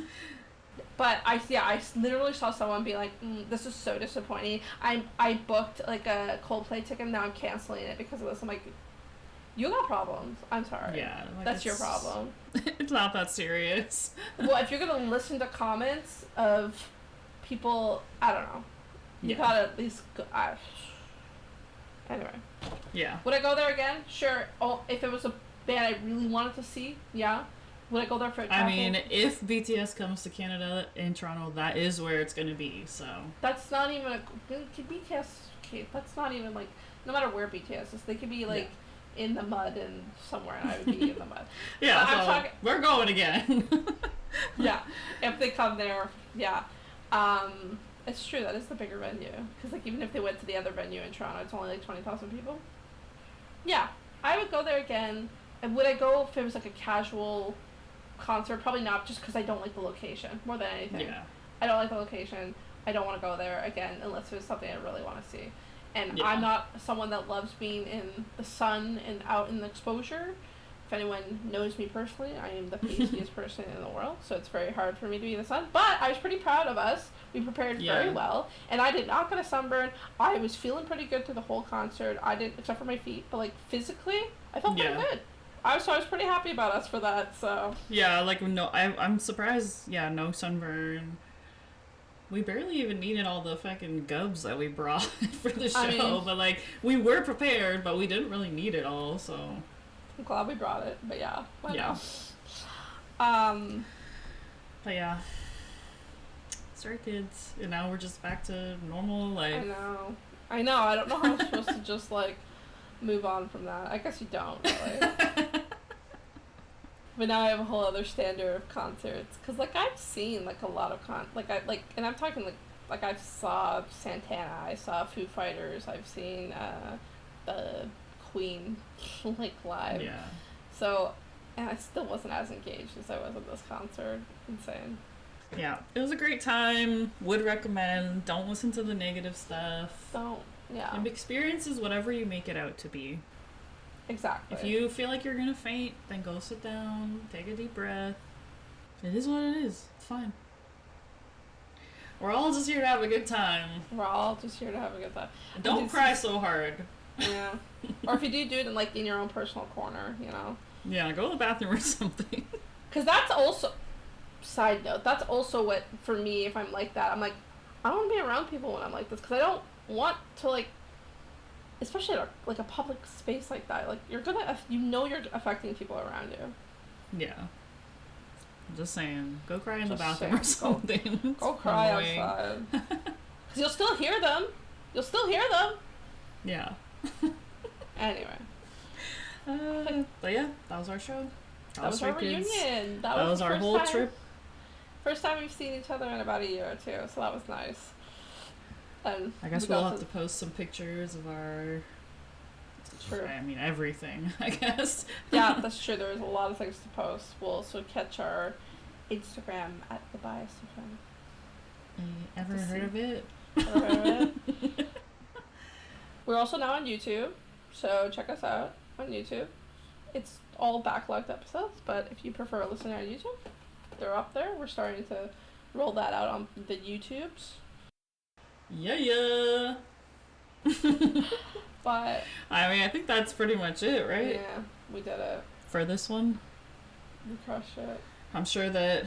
But I literally saw someone be like, this is so disappointing. I booked like a Coldplay ticket and now I'm canceling it because of this. I'm like, you got problems. I'm sorry. Yeah. Like, that's your problem. It's not that serious. Well, if you're going to listen to comments of people, I don't know. You gotta at least anyway. Yeah. Would I go there again? Sure. Oh, if it was a band I really wanted to see, yeah. Would I go there for a I mean, if BTS comes to Canada in Toronto, that is where it's going to be, so. That's not even BTS, okay, that's not even, like, no matter where BTS is, they could be, like, in the mud and somewhere, and I would be in the mud. Yeah, so we're going again. Yeah, if they come there, yeah. It's true, that is the bigger venue. Because, like, even if they went to the other venue in Toronto, it's only, like, 20,000 people. Yeah, I would go there again. And would I go if it was, like, a casual concert? Probably not, just because I don't like the location more than anything. Yeah. I don't like the location. I don't want to go there again unless it was something I really want to see. And I'm not someone that loves being in the sun and out in the exposure. If anyone knows me personally, I am the pastiest person in the world, so it's very hard for me to be in the sun. But I was pretty proud of us. We prepared very well, and I did not get a sunburn. I was feeling pretty good through the whole concert. I didn't, except for my feet, but like physically, I felt pretty good. I was pretty happy about us for that. So yeah, like no, I'm surprised. Yeah, no sunburn. We barely even needed all the fucking gubs that we brought for the show, but like we were prepared, but we didn't really need it all. So I'm glad we brought it, but yeah, why not? But yeah, Stray Kids, and now we're just back to normal life. I know. I don't know how I'm supposed to just like move on from that. I guess you don't really. But now I have a whole other standard of concerts, cause like I've seen like a lot of and I'm talking like I saw Santana, I saw Foo Fighters, I've seen the Queen like live. Yeah. So, and I still wasn't as engaged as I was at this concert. Insane. Yeah, it was a great time. Would recommend. Don't listen to the negative stuff. Don't. Yeah. And experience is whatever you make it out to be. Exactly. If you feel like you're gonna faint, then go sit down, take a deep breath. It is what it is. It's fine. We're all just here to have a good time. We're all just here to have a good time. Don't cry so hard. Yeah. Or if you do it in like in your own personal corner, you know. Yeah, go to the bathroom or something. Because that's also, side note, that's also what, for me, if I'm like that, I'm like, I don't want to be around people when I'm like this, because I don't want to like, especially at like a public space like that, like you're affecting people around you. Yeah. I'm just saying, go cry in the Just bathroom or saying, something. Go cry outside. Because you'll still hear them. Yeah. Anyway. But yeah, that was our show. That was our reunion. That was our whole trip. First time we've seen each other in about a year or two, so that was nice. And I guess we'll have to post some pictures of our... True. I mean, everything, I guess. Yeah, that's true. There's a lot of things to post. We'll also catch our Instagram at the bias of Ever heard of it? Ever heard of it? We're also now on YouTube, so check us out on YouTube. It's all backlogged episodes, but if you prefer listening on YouTube, they're up there. We're starting to roll that out on the YouTubes. Yeah. But I mean, I think that's pretty much it, right? Yeah, we did it. For this one. We crushed it. I'm sure that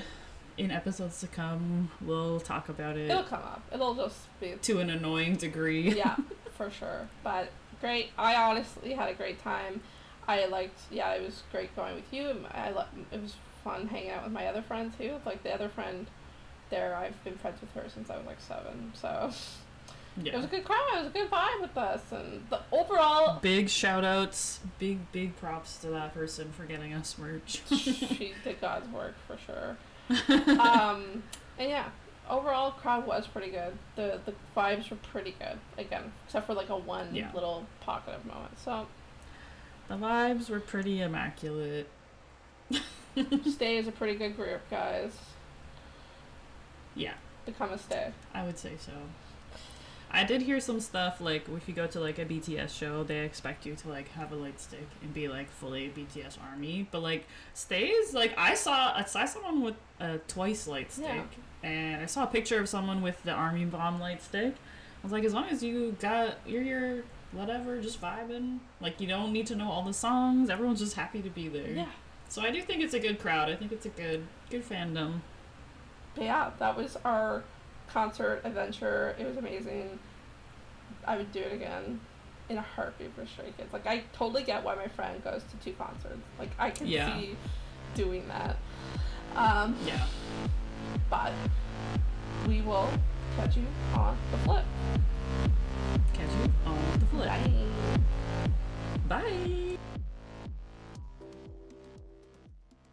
in episodes to come, we'll talk about it. It'll come up. It'll just be... to an annoying degree. Yeah, for sure. But great. I honestly had a great time. It was great going with you. It was fun hanging out with my other friend too. Like the other friend there. I've been friends with her since I was like 7, so Yeah. it was a good crowd. It was a good vibe with us, and the overall Big shout outs, big props to that person for getting us merch. she did God's work for sure. And yeah, overall crowd was pretty good. The vibes were pretty good again, except for like a one Yeah. little pocket of moment. So The vibes were pretty immaculate. Stay is a pretty good group, guys. Yeah, Become a Stay. I would say so. I did hear some stuff like if you go to like a BTS show, they expect you to like have a light stick and be like fully BTS army. But like Stays, like I saw someone with a twice light stick, Yeah. and I saw a picture of someone with the army bomb light stick. I was like, as long as you got you're whatever, just vibing. Like you don't need to know all the songs. Everyone's just happy to be there. Yeah. So I do think it's a good crowd. I think it's a good fandom. But yeah, that was our concert adventure. It was amazing. I would do it again in a heartbeat for Stray Kids. Like, I totally get why my friend goes to 2 concerts. Like, I can Yeah. see doing that. Yeah. But we will catch you on the flip. Catch you on the flip. Bye. Bye.